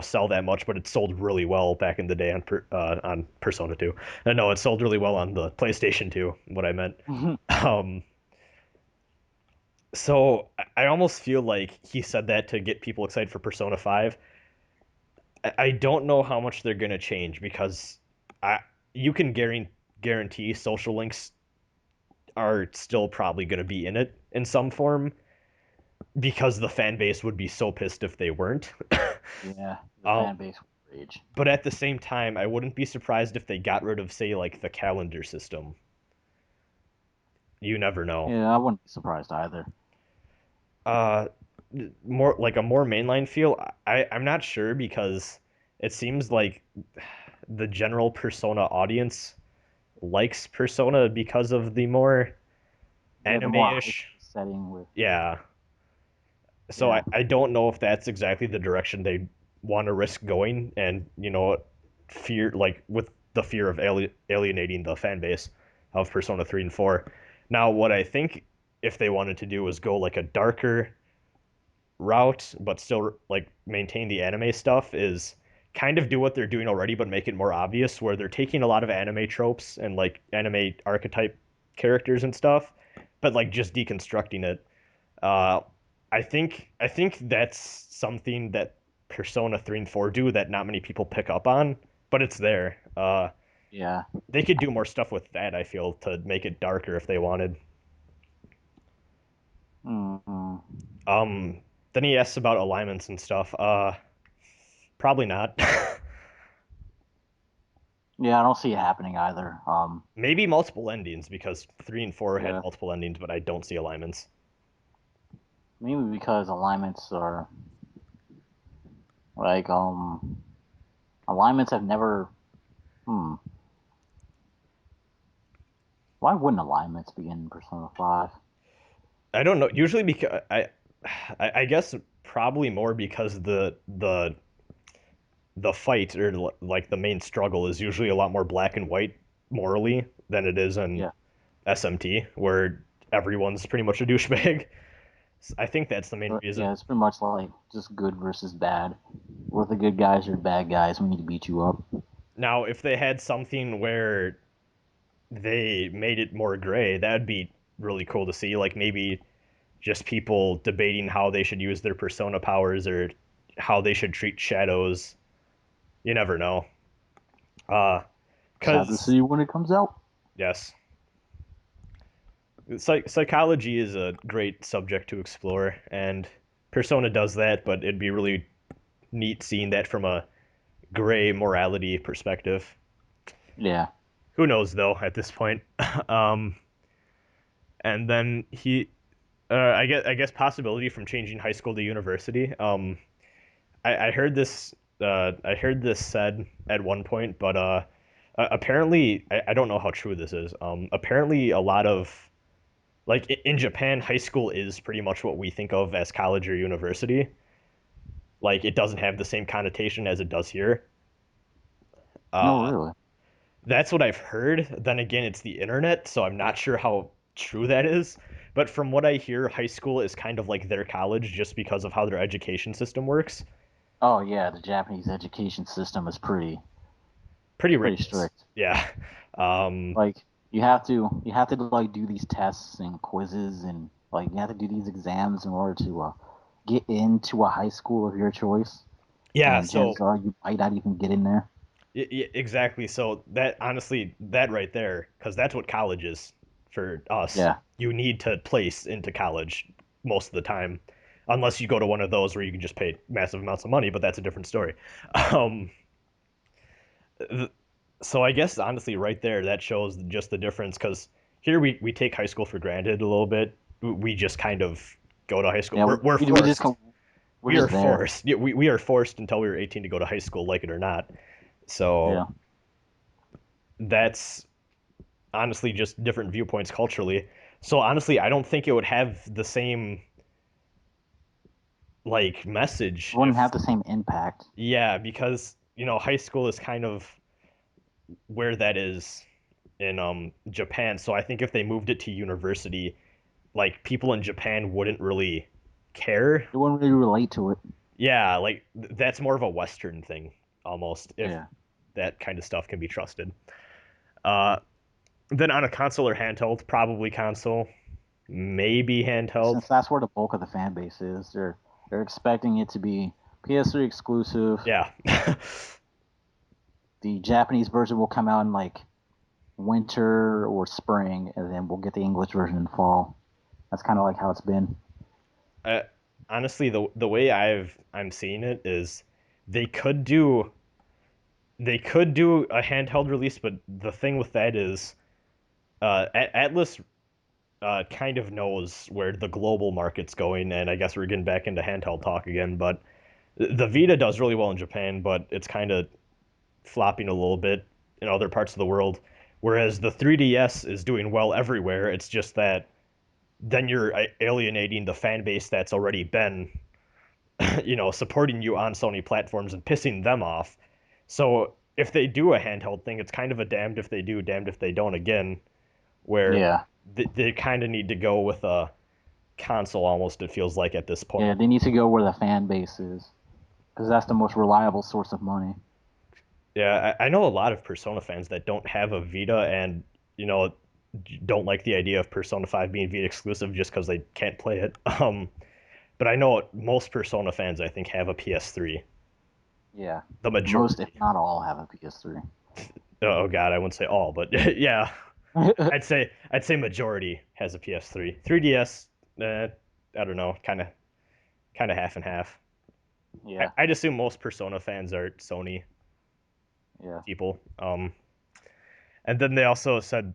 sell that much, but it sold really well back in the day on Persona 2. No, it sold really well on the PlayStation 2. What I meant. Um, so I almost feel like he said that to get people excited for Persona 5. I don't know how much they're gonna change because I you can guarantee social links are still probably gonna be in it in some form because the fan base would be so pissed if they weren't. Yeah, the um, fan base would rage. but at the same time, I wouldn't be surprised if they got rid of, say, like the calendar system. You never know. Yeah, I wouldn't be surprised either. Uh, more mainline feel. I'm not sure because it seems like the general Persona audience likes Persona because of the more Yeah, the more high anime-ish. school setting with Yeah. So yeah, I don't know if that's exactly the direction they want to risk going, and fear like with the fear of alienating the fan base of Persona 3 and 4. Now, what I think if they wanted to do was go like a darker route, but still like maintain the anime stuff, is kind of do what they're doing already, but make it more obvious, where they're taking a lot of anime tropes and like anime archetype characters and stuff, but like just deconstructing it. Uh, I think that's something that Persona 3 and 4 do that not many people pick up on, but it's there. yeah. They could do more stuff with that, I feel, to make it darker if they wanted. Mm-hmm. Um, then he asks about alignments and stuff. Probably not. Yeah, I don't see it happening either. Maybe multiple endings because 3 and 4 had Yeah, multiple endings, but I don't see alignments. maybe because alignments are like alignments have never. Hmm. Why wouldn't alignments be in Persona 5? I don't know. Usually because I guess probably more because the fight or like the main struggle is usually a lot more black and white morally than it is in Yeah, SMT, where everyone's pretty much a douchebag. I think that's the main but reason. yeah, it's pretty much like just good versus bad. We're the good guys, you're bad guys. We need to beat you up. Now, if they had something where they made it more gray, that'd be really cool to see. Like maybe just people debating how they should use their persona powers or how they should treat shadows. You never know. Uh, Just have to cause see when it comes out. yes, psychology is a great subject to explore, and Persona does that. But it'd be really neat seeing that from a gray morality perspective. Yeah. Who knows though at this point? um, and then I guess possibility from changing high school to university. I heard this. I heard this said at one point, but apparently I don't know how true this is. Apparently a lot of like in Japan, high school is pretty much what we think of as college or university. Like it doesn't have the same connotation as it does here. No, Uh, really. that's what I've heard. Then again, it's the internet, so I'm not sure how true that is. But from what I hear, high school is kind of like their college just because of how their education system works. Oh yeah, the Japanese education system is Pretty pretty rigorous. strict. Yeah. Um, Like you have to like do these tests and quizzes and like you have to do these exams in order to get into a high school of your choice. yeah. And So chances are you might not even get in there. exactly. So that honestly, that right there, because that's what college is for us. Yeah. You need to place into college most of the time, unless you go to one of those where you can just pay massive amounts of money. But that's a different story. Um, th- so I guess honestly, right there, that shows just the difference. Because here we take high school for granted a little bit. We just kind of go to high school. Yeah, We're we just forced. we're We are just there. forced. Yeah, we are forced until we were 18 to go to high school, like it or not. So Yeah. that's honestly just different viewpoints culturally. So honestly, I don't think it would have the same like It message wouldn't if have the same impact. yeah, because high school is kind of where that is in Japan. So I think if they moved it to university, like people in Japan wouldn't really care. It wouldn't really relate to it. Yeah, like that's more of a Western thing almost, if Yeah. that kind of stuff can be trusted. Uh, then on a console or handheld, probably console, maybe handheld. Since that's where the bulk of the fan base is, they're expecting it to be PS3 exclusive. Yeah. The Japanese version will come out in like winter or spring, and then we'll get the English version in fall. That's kind of like how it's been. uh, Honestly, the way I'm seeing it is they could do they could do a handheld release, but the thing with that is Atlus kind of knows where the global market's going, and I guess we're getting back into handheld talk again. But the Vita does really well in Japan, but it's kind of flopping a little bit in other parts of the world. Whereas the 3DS is doing well everywhere. It's just that then you're alienating the fan base that's already been, supporting you on Sony platforms and pissing them off. So if they do a handheld thing, it's kind of a damned if they do, damned if they don't again, where Yeah, they kind of need to go with a console almost, it feels like at this point. yeah, they need to go where the fan base is, because that's the most reliable source of money. Yeah, I know a lot of Persona fans that don't have a Vita and, you know, don't like the idea of Persona 5 being Vita exclusive just because they can't play it. But I know most Persona fans, I think, have a PS3. Yeah, The most, if majority. not all, have a PS3. Oh God, I wouldn't say all, but yeah, I'd say majority has a PS3. 3DS, I don't know, kind of half and half. Yeah, I'd assume most Persona fans are Sony yeah. people. And then they also said,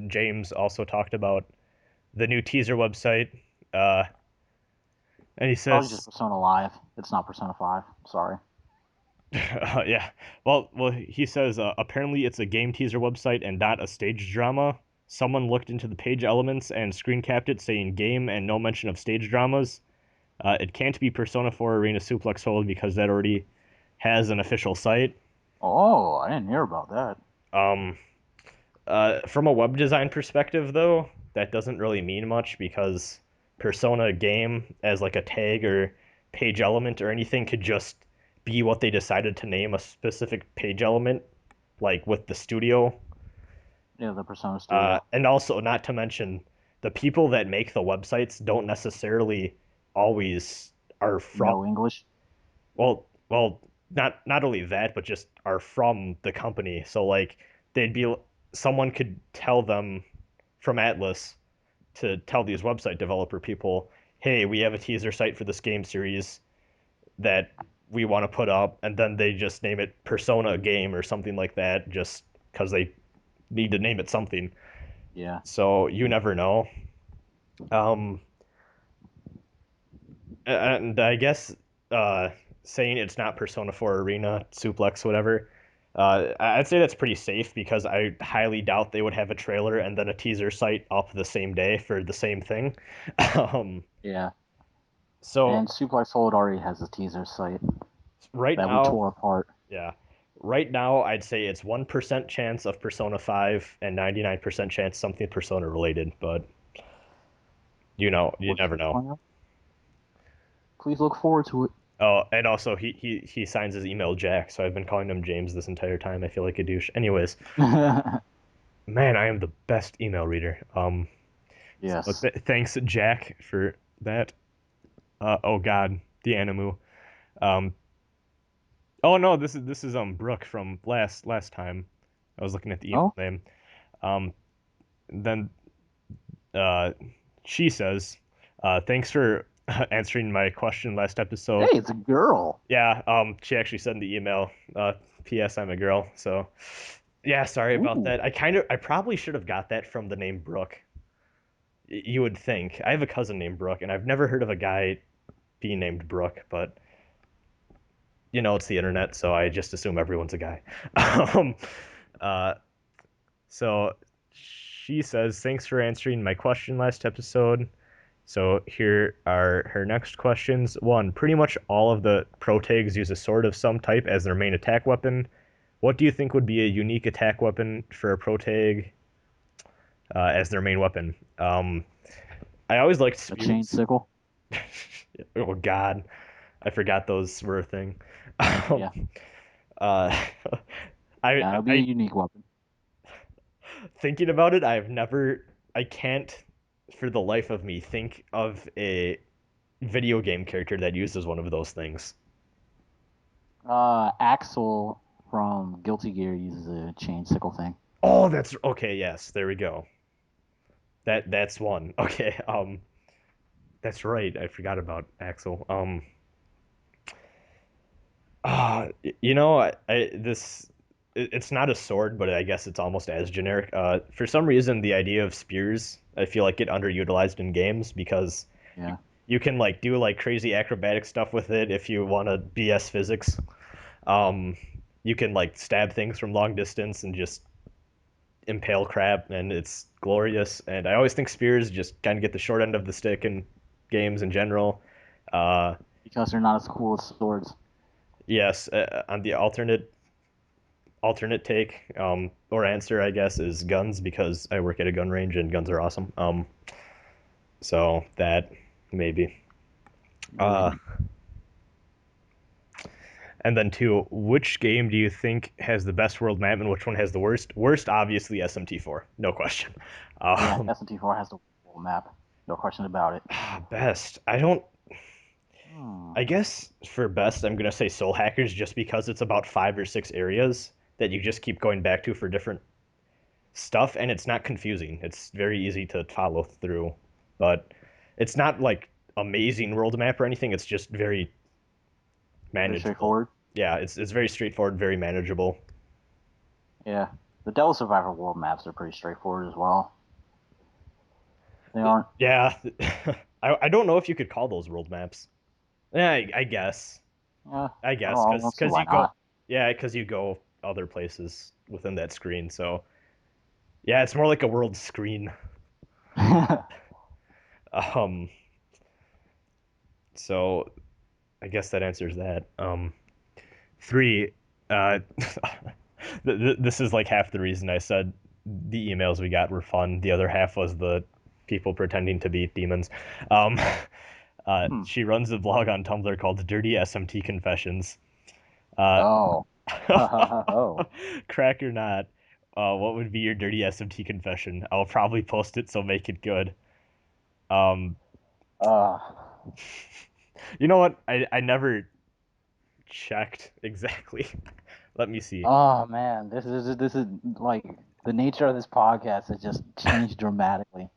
James also talked about the new teaser website. Uh, and he Probably just says, Persona Live. It's not Persona 5. Sorry. yeah, well, he says apparently it's a game teaser website and not a stage drama. Someone looked into the page elements and screen capped it, saying game and no mention of stage dramas. It can't be Persona 4 Arena Suplex Hold because that already has an official site. Oh, I didn't hear about that. Um, from a web design perspective, though, that doesn't really mean much because Persona game as like a tag or page element or anything could just be what they decided to name a specific page element, like with the studio. Yeah, the Persona Studio. And also, not to mention, the people that make the websites don't necessarily always are from, No English. well, not only that, but just are from the company. So like they'd be someone could tell them from Atlus to tell these website developer people, hey, we have a teaser site for this game series that we want to put up, and then they just name it Persona Game or something like that, just because they need to name it something. Yeah. So you never know. Um, and I guess uh, saying it's not Persona 4 Arena, Suplex, whatever, I'd say that's pretty safe because I highly doubt they would have a trailer and then a teaser site up the same day for the same thing. um, Yeah. so And Suplex Hold already has a teaser site right that we now, tore apart. yeah, right now I'd say it's 1% chance of Persona 5 and 99% chance something Persona related, but you We'll never keep know. playing. Please look forward to it. Oh, and also he signs his email Jack, so I've been calling him James this entire time. I feel like a douche. Anyways, man, I am the best email reader. So Yes. thanks Jack for that. Oh God, the Animu. Um, oh no, this is Brooke from last time. I was looking at the email Oh, name. Um, then uh, she says, thanks for answering my question last hey, episode. it's a girl. Yeah, she actually sent the email. P.S. I'm a girl, so yeah, sorry about Ooh. that. I probably should have got that from the name Brooke. You would think. I have a cousin named Brooke, and I've never heard of a guy being named Brooke, but it's the internet, so I just assume everyone's a guy. um, uh, so she says, thanks for answering my question last episode. So here are her next questions. One, pretty much all of the protags use a sword of some type as their main attack weapon. What do you think would be a unique attack weapon for a protag as their main weapon? I always liked A chain spears. sickle. Oh God, I forgot those were a thing. Yeah, Uh, that'll be a I unique weapon. thinking about it, I can't for the life of me think of a video game character that uses one of those things. Axel from Guilty Gear uses a chain sickle thing. Oh, that's okay. Yes, there we go. That's one. Okay. That's right. I forgot about Axel. You know, it's not a sword, but I guess it's almost as generic. For some reason, the idea of spears, I feel like get underutilized in games because Yeah, you can like do like crazy acrobatic stuff with it if you want to BS physics. Um, you can like stab things from long distance and just impale crap, and it's glorious. And I always think spears just kind of get the short end of the stick in games in general. Uh, because they're not as cool as swords. yes, on the alternate take or answer, I guess, is guns because I work at a gun range and guns are awesome. So that maybe. Uh, Maybe. and then two, which game do you think has the best world map and which one has the worst? Worst, obviously, SMT4, no question. Yeah, Um, SMT4 has the full map. No question about it. best, I don't. Hmm. I guess for best, I'm gonna say Soul Hackers just because it's about 5 or 6 areas that you just keep going back to for different stuff, and it's not confusing. It's very easy to follow through, but it's not like amazing world map or anything. It's just very Pretty manageable. straightforward. Yeah, it's very straightforward, very manageable. Yeah. The Devil Survivor world maps are pretty straightforward as well. They aren't. Yeah, I don't know if you could call those world maps. Yeah, I guess. Yeah. I I guess don't see because why you go not. yeah because you go other places within that screen. So yeah, it's more like a world screen. Um, so I guess that answers that. Three, uh, this is like half the reason I said the emails we got were fun. The other half was the people pretending to be demons. Um, Hmm. she runs a blog on Tumblr called Dirty SMT Confessions. Uh, Oh. Oh. crack or not, what would be your dirty SMT confession? I'll probably post it, so make it good. Um, Uh. you know what? I never checked exactly. Let me see. Oh man, this is like the nature of this podcast has just changed dramatically.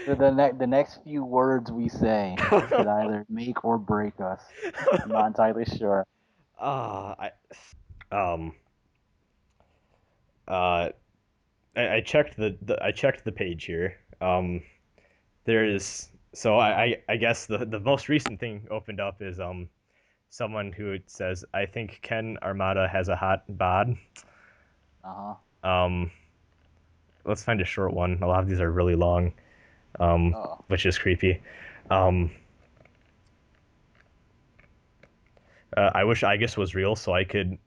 The next few words we say could either make or break us. I'm not entirely sure. I um uh I checked I checked the page here. There is so I guess the most recent thing opened up is someone who says I think Ken Armada has a hot bod. Uh Um, let's find a short one. A lot of these are really long, huh. Oh. which is creepy. Um, I wish Igus was real so I could.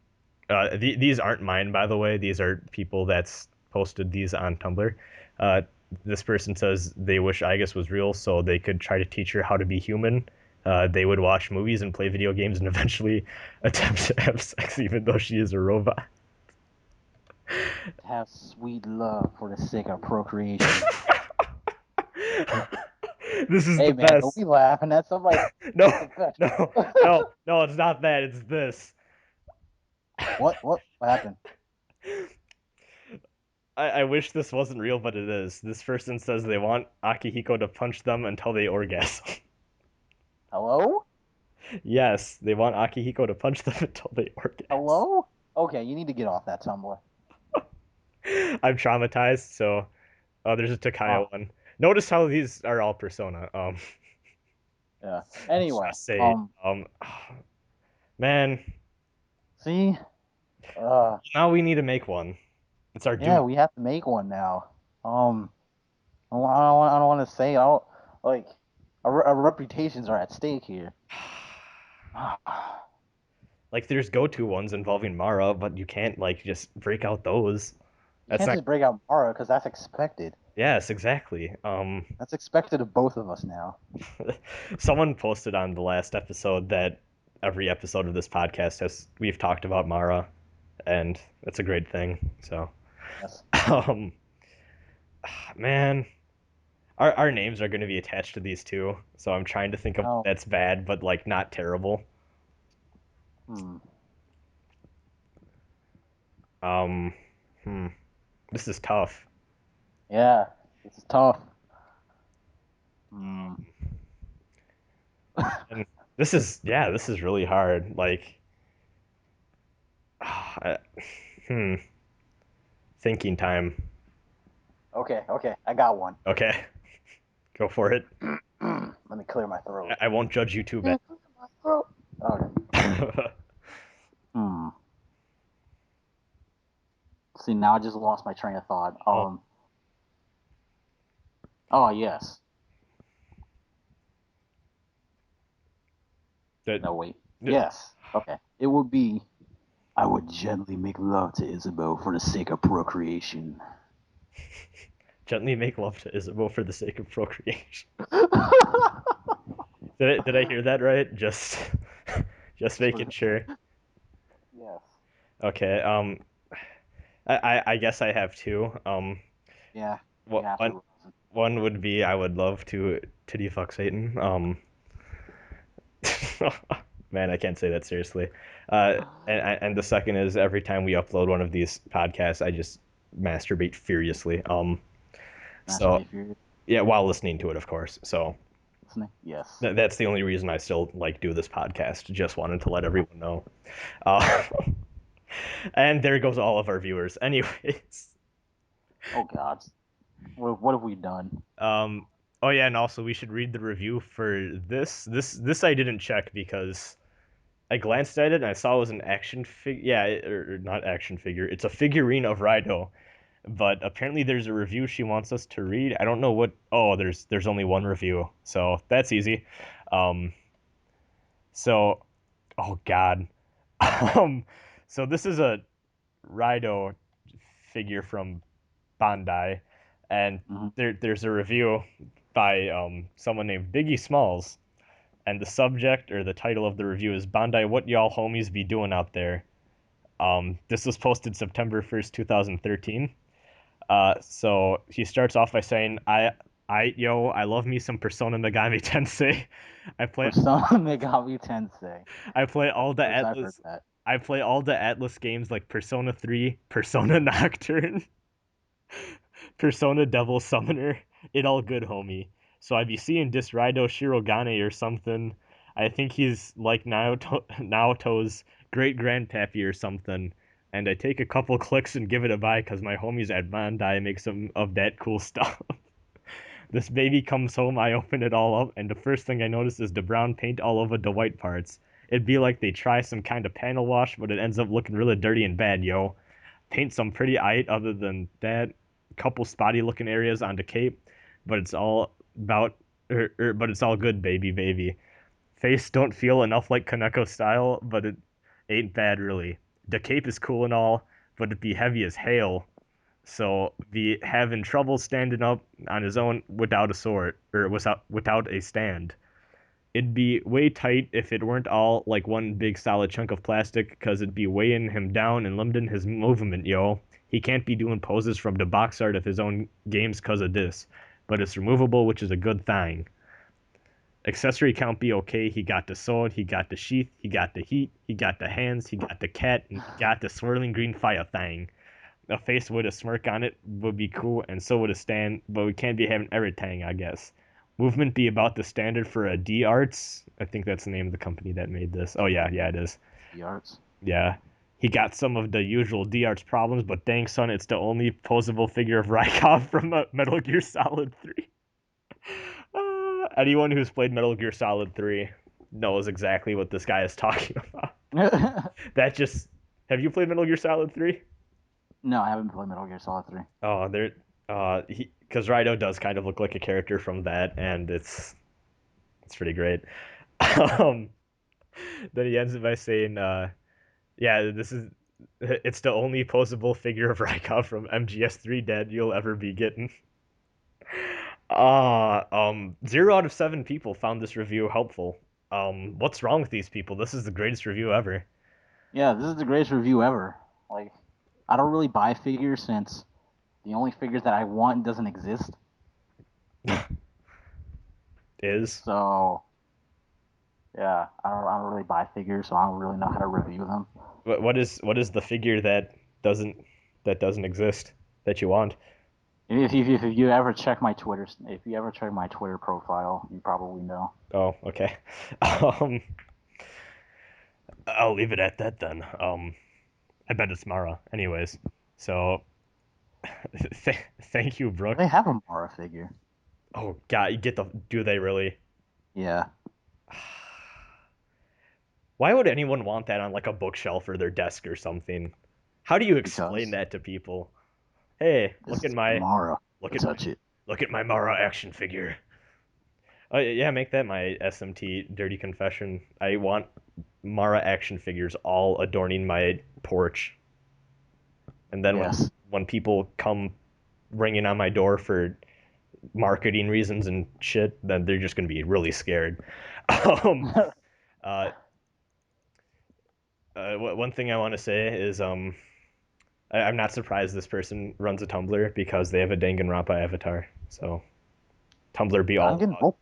These aren't mine, by the way. These are people that's posted these on Tumblr. Uh, this person says they wish Igus was real so they could try to teach her how to be human. They would watch movies and play video games and eventually attempt to have sex, even though she is a robot. Have sweet love for the sake of procreation. This is the Hey man, don't best. be laughing at somebody's No, confession. no, no, no, it's not that. It's this. What happened? I wish this wasn't real, but it is. This person says they want Akihiko to punch them until they orgasm. Hello? Yes, they want Akihiko to punch them until they orgasm. Hello? Okay, you need to get off that Tumblr. I'm traumatized, so there's a Oh, Takaya one. Notice how these are all persona. yeah. Let's Anyway, just say, man, see? Uh, now we need to make one. It's our yeah, duty. we have to make one now. Um, I don't want to say, I don't, like, our reputations are at stake here. Like, there's go-to ones involving Mara, but you can't like just break out those. You That's can't not just break out Mara because that's expected. Yes, exactly. That's expected of both of us now. Someone posted on the last episode that every episode of this podcast we've talked about Mara, and that's a great thing. So, Yes. um, man, our names are going to be attached to these two, so I'm trying to think of Oh. that's bad, but like not terrible. Hmm. Um, hmm, this is tough. Yeah. It's tough. Hmm. And this is really hard. Like, I, hmm, thinking time. Okay. Okay. I got one. Okay, go for it. Let me clear my throat. I won't judge you too bad. My throat. Okay. Hmm. See, now I just lost my train of thought. Oh, Oh yes. that, No wait. Yes. Okay. It would be. I would gently make love to Isabel for the sake of procreation. gently make love to Isabel for the sake of procreation. Did I hear that right? Just just making sure. Yes. Okay. I guess I have two. Yeah. You What have to. one would be I would love to titty fuck Satan. Man, I can't say that seriously. And the second is every time we upload one of these podcasts, I just masturbate furiously. So Masturbate furious. yeah, while listening to it, of course. So Listening. Yes. that's the only reason I still like do this podcast. Just wanted to let everyone know. Uh, and there goes all of our viewers. Anyways, Oh God. What have we done? um, oh yeah, and also we should read the review for this. This I didn't check because I glanced at it and I saw it was an action figure. Yeah, or not action figure. It's a figurine of Raido. But apparently there's a review she wants us to read. I don't know what. Oh, there's only one review, so that's easy. Um, so oh God. Um, so this is a Raido figure from Bandai, and Hmm. there's a review by someone named Biggie Smalls, and the subject or the title of the review is Bandai, what y'all homies be doing out there? This was posted September 1st, 2013. So he starts off by saying, I love me some Persona Megami Tensei. I play Persona Megami Tensei. I play all the Yes, I've heard Atlus that. I play all the Atlus games like Persona 3, Persona Nocturne, Persona Devil Summoner. It all good, homie. So I be seeing this Raido Shirogane or something. I think he's like Naoto's great grandpappy or something. And I take a couple clicks and give it a buy because my homies at Bandai make some of that cool stuff. This baby comes home, I open it all up, and the first thing I notice is the brown paint all over the white parts. It'd be like they try some kind of panel wash, but it ends up looking really dirty and bad, yo. Paint some pretty aight other than that. Couple spotty looking areas on the cape, but it's all about, but it's all good, baby. Face don't feel enough like Kaneko style, but it ain't bad really. The cape is cool and all, but it'd be heavy as hail. So be having trouble standing up on his own without a sword or without a stand. It'd be way tight if it weren't all like one big solid chunk of plastic, cause it'd be weighing him down and limiting his movement, yo. He can't be doing poses from the box art of his own games cause of this, but it's removable, which is a good thing. Accessory count be okay. He got the sword, he got the sheath, he got the heat, he got the hands, he got the cat, and he got the swirling green fire thing. A face with a smirk on it would be cool, and so would a stand, but we can't be having everything, I guess. Movement be about the standard for a D Arts. I think that's the name of the company that made this. Oh yeah, it is. The arts. Yeah. He got some of the usual D Arts problems, but dang son, it's the only posable figure of Rykov from Metal Gear Solid 3. Anyone who's played Metal Gear Solid 3 knows exactly what this guy is talking about. That just Have you played Metal Gear Solid 3? No, I haven't played Metal Gear Solid 3. Oh, because Raido does kind of look like a character from that, and it's pretty great. Um, then he ends it by saying, "Yeah, it's the only posable figure of Rykov from MGS3 dead you'll ever be getting." Zero out of seven people found this review helpful. What's wrong with these people? This is the greatest review ever. Yeah, this is the greatest review ever. Like, I don't really buy figures since the only figures that I want doesn't exist. Is So, yeah, I don't really buy figures, so I don't really know how to review them. what is the figure that doesn't exist that you want? If you ever check my Twitter, if you ever check my Twitter profile, you probably know. Oh, okay. Um, I'll leave it at that then. I bet it's Mara. Anyways, so thank you, Brooke. They have a Mara figure. Oh God, you get the. Do they really? Yeah, Why would anyone want that on like a bookshelf or their desk or something? How do you explain because that to people? Hey, this is Mara. look at my Touch it. look at my Mara action figure. Oh yeah, make that my SMT dirty confession. I want Mara action figures all adorning my porch. And then Yes. when people come ringing on my door for marketing reasons and shit, then they're just gonna be really scared. Um, uh, one thing I want to say is I'm not surprised this person runs a Tumblr because they have a Danganronpa avatar. So Tumblr be all about Danganronpa.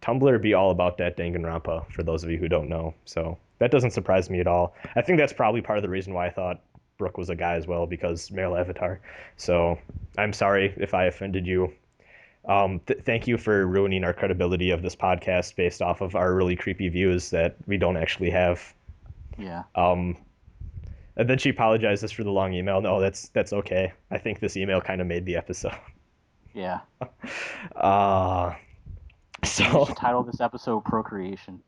Tumblr be all about that Danganronpa for those of you who don't know. So that doesn't surprise me at all. I think that's probably part of the reason why I thought Brooke was a guy as well because male avatar. So I'm sorry if I offended you. Thank you for ruining our credibility of this podcast based off of our really creepy views that we don't actually have. Yeah. Um, and then she apologizes for the long email. No, that's okay. I think this email kind of made the episode. Yeah. Uh, Maybe we so should title this episode "Procreation."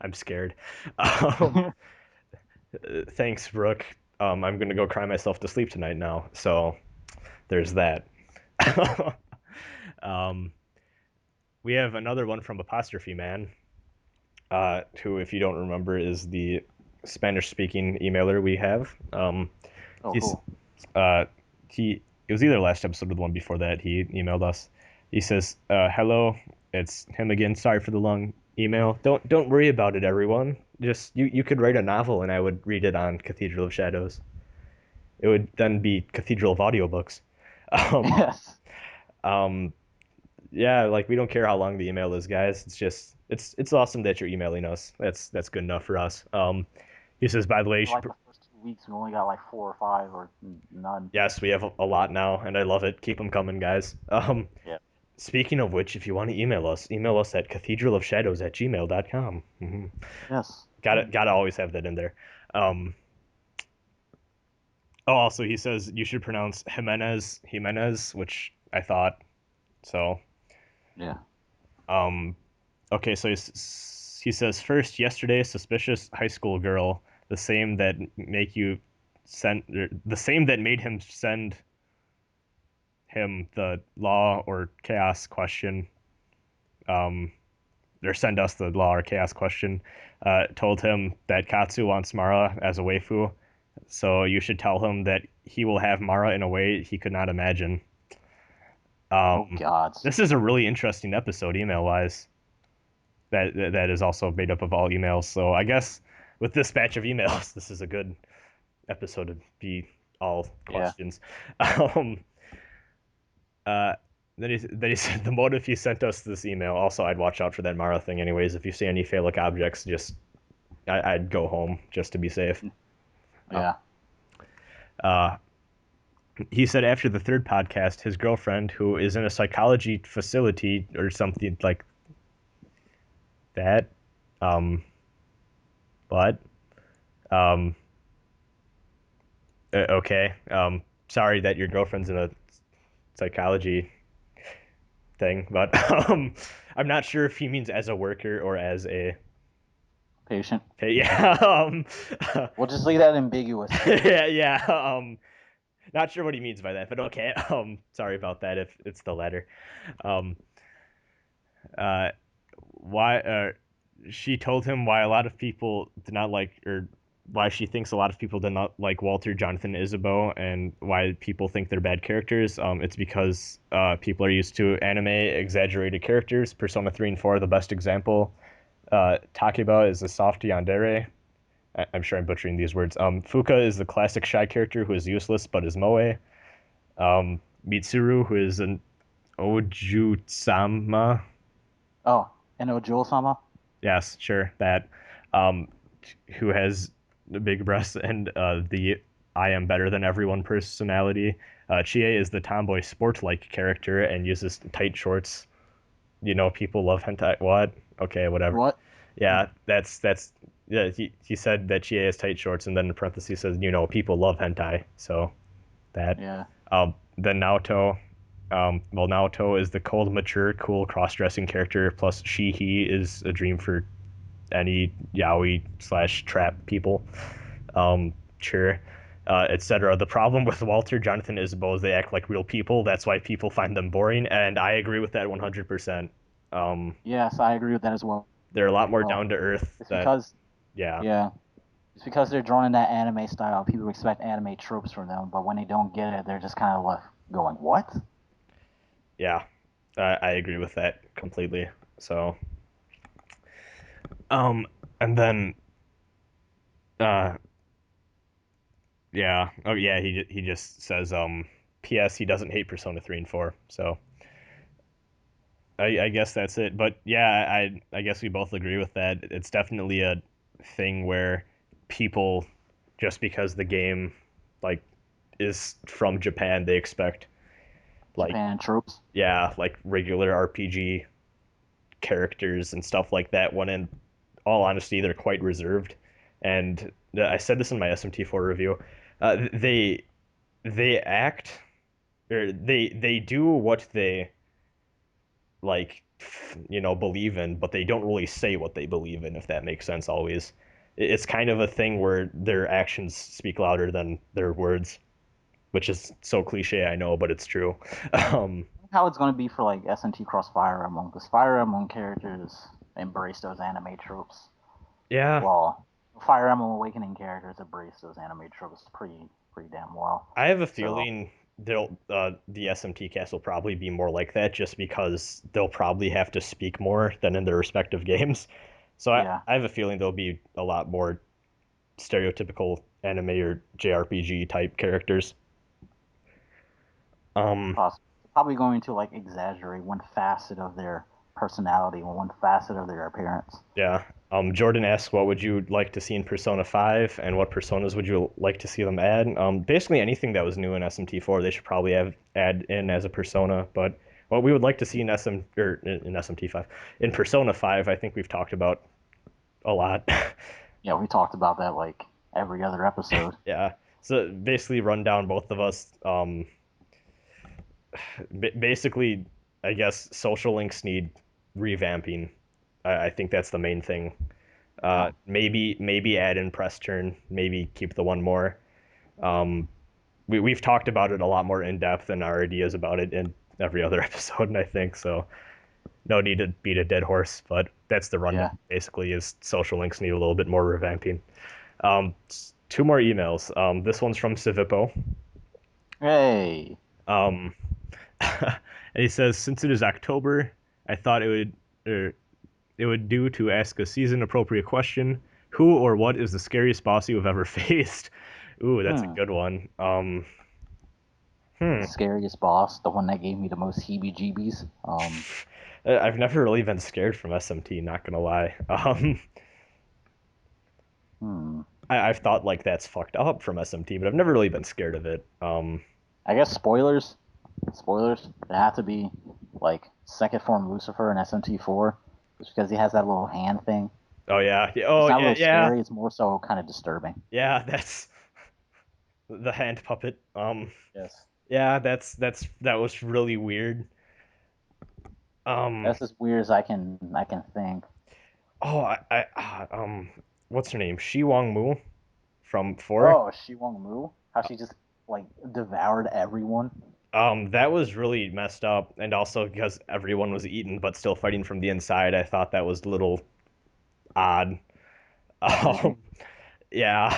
I'm scared. Thanks, Brooke. I'm gonna go cry myself to sleep tonight now. So there's that. um, we have another one from Apostrophe Man, who, if you don't remember, is the Spanish-speaking emailer we have. Oh, He's cool. uh, he it was either last episode or the one before that. He emailed us. He says, "Hello, it's him again. Sorry for the long email. Don't worry about it, everyone. Just you could write a novel, and I would read it on Cathedral of Shadows. It would then be Cathedral of Audiobooks. Um, Yes. um, yeah, like we don't care how long the email is, guys. It's just it's awesome that you're emailing us. That's good enough for us. He says, by the way, you For should like the first 2 weeks, we only got like 4 or 5 or none. yes, we have a lot now, and I love it. Keep them coming, guys. Yeah. Speaking of which, if you want to email us at cathedralofshadows@gmail.com. Mm-hmm. Yes. Gotta always have that in there. Um, oh, also he says you should pronounce Jimenez, which I thought so. Yeah. Um, okay, so he says first, yesterday, suspicious high school girl, the same that make you send, the same that made him send him the law or chaos question, um, or send us the law or chaos question, told him that Katsu wants Mara as a waifu, so you should tell him that he will have Mara in a way he could not imagine. Oh God. This is a really interesting episode, email wise. That is also made up of all emails. So I guess with this batch of emails, this is a good episode to be all Yeah. questions. Um, uh, then he said the motive he sent us this email. Also, I'd watch out for that Mara thing. Anyways, if you see any phallic objects, just I'd go home just to be safe. Yeah. Uh, he said after the third podcast, his girlfriend, who is in a psychology facility or something like that, but um, okay, sorry that your girlfriend's in a psychology thing, but I'm not sure if he means as a worker or as a Patient. yeah, We'll just leave that ambiguous. yeah. Not sure what he means by that, but okay. Sorry about that if it's the latter. Um, why? She told him why a lot of people did not like, or why she thinks a lot of people did not like Walter, Jonathan, Isabeau, and why people think they're bad characters. It's because people are used to anime exaggerated characters. Persona 3 and 4 are the best example. Takeba is a soft yandere. I'm sure I'm butchering these words. Fuka is the classic shy character who is useless but is moe. Mitsuru, who is an Oju-sama. Oh, and Ojo-sama? Yes, sure, that. Um, who has the big breasts and the I am better than everyone personality. Chie is the tomboy sport-like character and uses tight shorts. You know, people love hentai. What? Okay, whatever. What? Yeah, that's yeah. He said that Chie has tight shorts, and then in parentheses says, you know, people love hentai. So that. Yeah. Then Naoto. Well, Naoto is the cold, mature, cool, cross-dressing character. Plus, he is a dream for any yaoi slash trap people. Sure. Etc. The problem with Walter, Jonathan, Isabeau is they act like real people. That's why people find them boring, and I agree with that 100%. Yes, I agree with that as well. They're a lot more down to earth. It's because yeah, it's because they're drawn in that anime style. People expect anime tropes from them, but when they don't get it, they're just kind of left going, "What?" Yeah, I agree with that completely. So, and then, uh, yeah, oh yeah, he just says, P.S. He doesn't hate Persona 3 and 4. So, I guess that's it. But yeah, I guess we both agree with that. It's definitely a thing where people, just because the game, like, is from Japan, they expect, like, Japan tropes. yeah, like regular RPG characters and stuff like that, when in all honesty, they're quite reserved. And I said this in my SMT4 review. They act, or they do what they, like, believe in, but they don't really say what they believe in, if that makes sense always. It's kind of a thing where their actions speak louder than their words, which is so cliche, I know, but it's true. How it's going to be for like SMT Cross Fire Emblem, because Fire Emblem characters embrace those anime tropes. Yeah, Well, Fire Emblem Awakening characters embrace those anime tropes pretty damn well. I have a So, feeling the SMT cast will probably be more like that, just because they'll probably have to speak more than in their respective games. So yeah, I have a feeling there'll be a lot more stereotypical anime or JRPG type characters. Um, probably going to like exaggerate one facet of their personality or one facet of their appearance. yeah. Jordan asks, what would you like to see in Persona 5, and what personas would you like to see them add? Basically anything that was new in SMT4, they should probably add in as a persona. But what we would like to see in in SMT5, in Persona 5, I think we've talked about a lot. Yeah, we talked about that like every other episode. Yeah. So basically, run down both of us. Basically, I guess social links need revamping. I think that's the main thing. Maybe add in press turn. Maybe keep the one more. Um, we've talked about it a lot more in depth than our ideas about it in every other episode, I think so. No need to beat a dead horse, but that's the rundown. Yeah. Basically, is social links need a little bit more revamping. Two more emails. This one's from Civipo. Hey. Um, and he says, since it is October, I thought it would do to ask a season appropriate question. Who or what is the scariest boss you have ever faced? Ooh, that's a good one. The scariest boss, the one that gave me the most heebie-jeebies. I've never really been scared from SMT, not gonna lie. I've thought like that's fucked up from SMT, but I've never really been scared of it. I guess spoilers. Spoilers. It have to be like second form Lucifer in SMT4, just because he has that little hand thing. Oh yeah, It's not really scary. It's more so kind of disturbing. Yeah, that's the hand puppet. Yes. Yeah, that was really weird. That's as weird as I can think. Oh, what's her name? Shi Wong Mu from 4. Oh, Shi Wong Mu. How she just like devoured everyone. That was really messed up, and also because everyone was eaten but still fighting from the inside, I thought that was a little odd. Um, Yeah.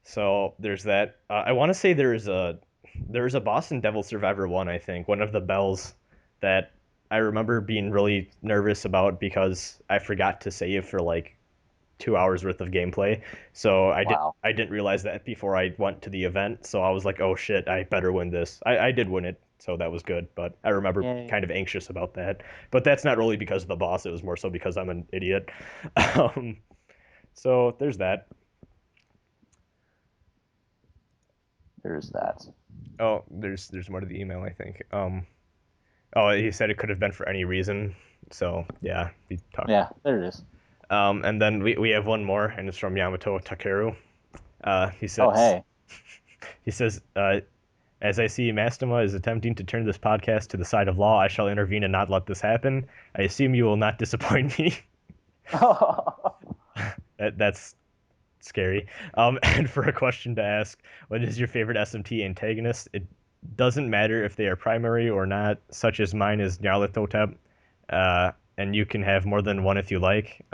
So there's that. I want to say there's a Boston Devil Survivor 1, I think, one of the bells that I remember being really nervous about because I forgot to save for like 2 hours worth of gameplay. So Wow. I didn't realize that before I went to the event. So I was like, oh shit, I better win this. I did win it, so that was good. But I remember Yay. kind of anxious about that. But that's not really because of the boss. It was more so because I'm an idiot. Um, so there's that. There's that. Oh, there's more to the email, I think. Oh, he said it could have been for any reason. So yeah, he talked. Yeah, there it is. And then we have one more, and it's from Yamato Takeru. He Oh, says hey. he says as I see Mastema is attempting to turn this podcast to the side of law, I shall intervene and not let this happen. I assume you will not disappoint me. That's scary. And for a question to ask, what is your favorite SMT antagonist? It doesn't matter if they are primary or not, such as mine is Nyarlathotep, and you can have more than one if you like.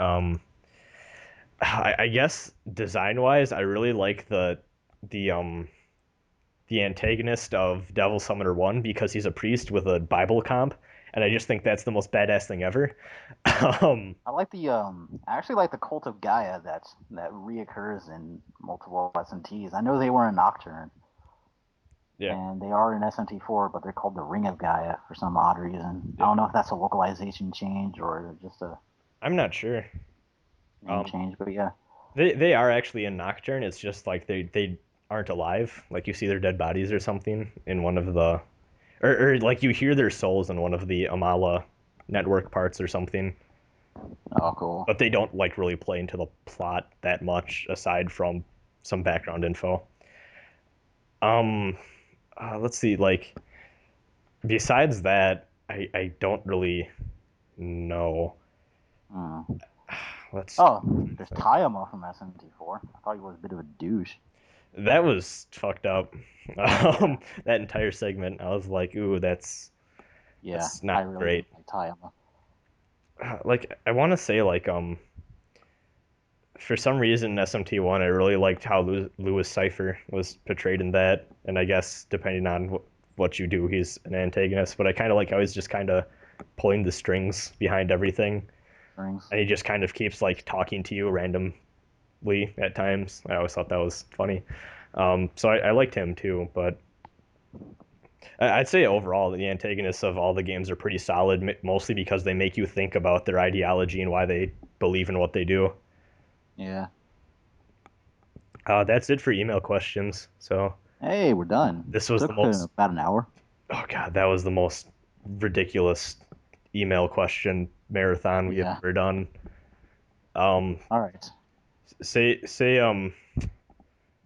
I guess design-wise, I really like the the antagonist of Devil Summoner 1 because he's a priest with a Bible comp, and I just think that's the most badass thing ever. um, I like I actually like the Cult of Gaia that reoccurs in multiple SMTs. I know they were in Nocturne, yeah, and they are in SMT4, but they're called the Ring of Gaia for some odd reason. I yeah. don't know if that's a localization change or just a I'm not sure. name Um, change, but yeah. they are actually in Nocturne. It's just like they aren't alive. Like you see their dead bodies or something in one of the, or like you hear their souls in one of the Amala network parts or something. Oh, cool. But they don't like really play into the plot that much aside from some background info. Um, let's see. Like besides that, I don't really know. Hmm. Let's Oh, there's Tayama from SMT4. I thought he was a bit of a douche. that was fucked up. Yeah, That entire segment, I was like, ooh, yeah. that's I not really great. didn't like Tayama. Like I want to say like for some reason in SMT1 I really liked how Lewis Cipher was portrayed in that, and I guess depending on what you do, he's an antagonist. But I kind of like how he's just kind of pulling the strings behind everything, Rings. and he just kind of keeps like talking to you randomly at times. I always thought that was funny. So I liked him too, but I'd say overall the antagonists of all the games are pretty solid, mostly because they make you think about their ideology and why they believe in what they do. Yeah. That's it for email questions. So Hey, we're done. this was the Took most, about an hour. oh God, that was the most ridiculous email question marathon we have Yeah. ever done. Um, All right. say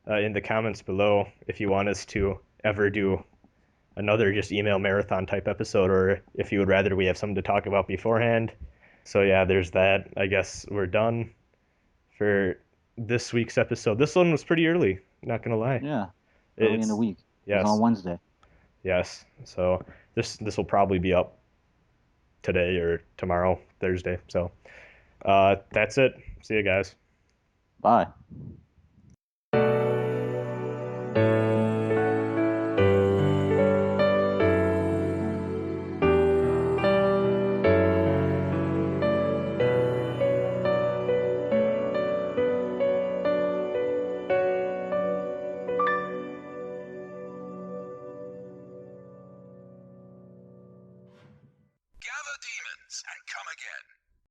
in the comments below if you want us to ever do another just email marathon type episode, or if you would rather we have something to talk about beforehand. So yeah, there's that. I guess we're done for this week's episode. This one was pretty early, not gonna lie. Yeah. Early in the It's week. It was on yes, Wednesday. yes. So this will probably be up today or tomorrow, Thursday. So that's it. See you guys. Bye.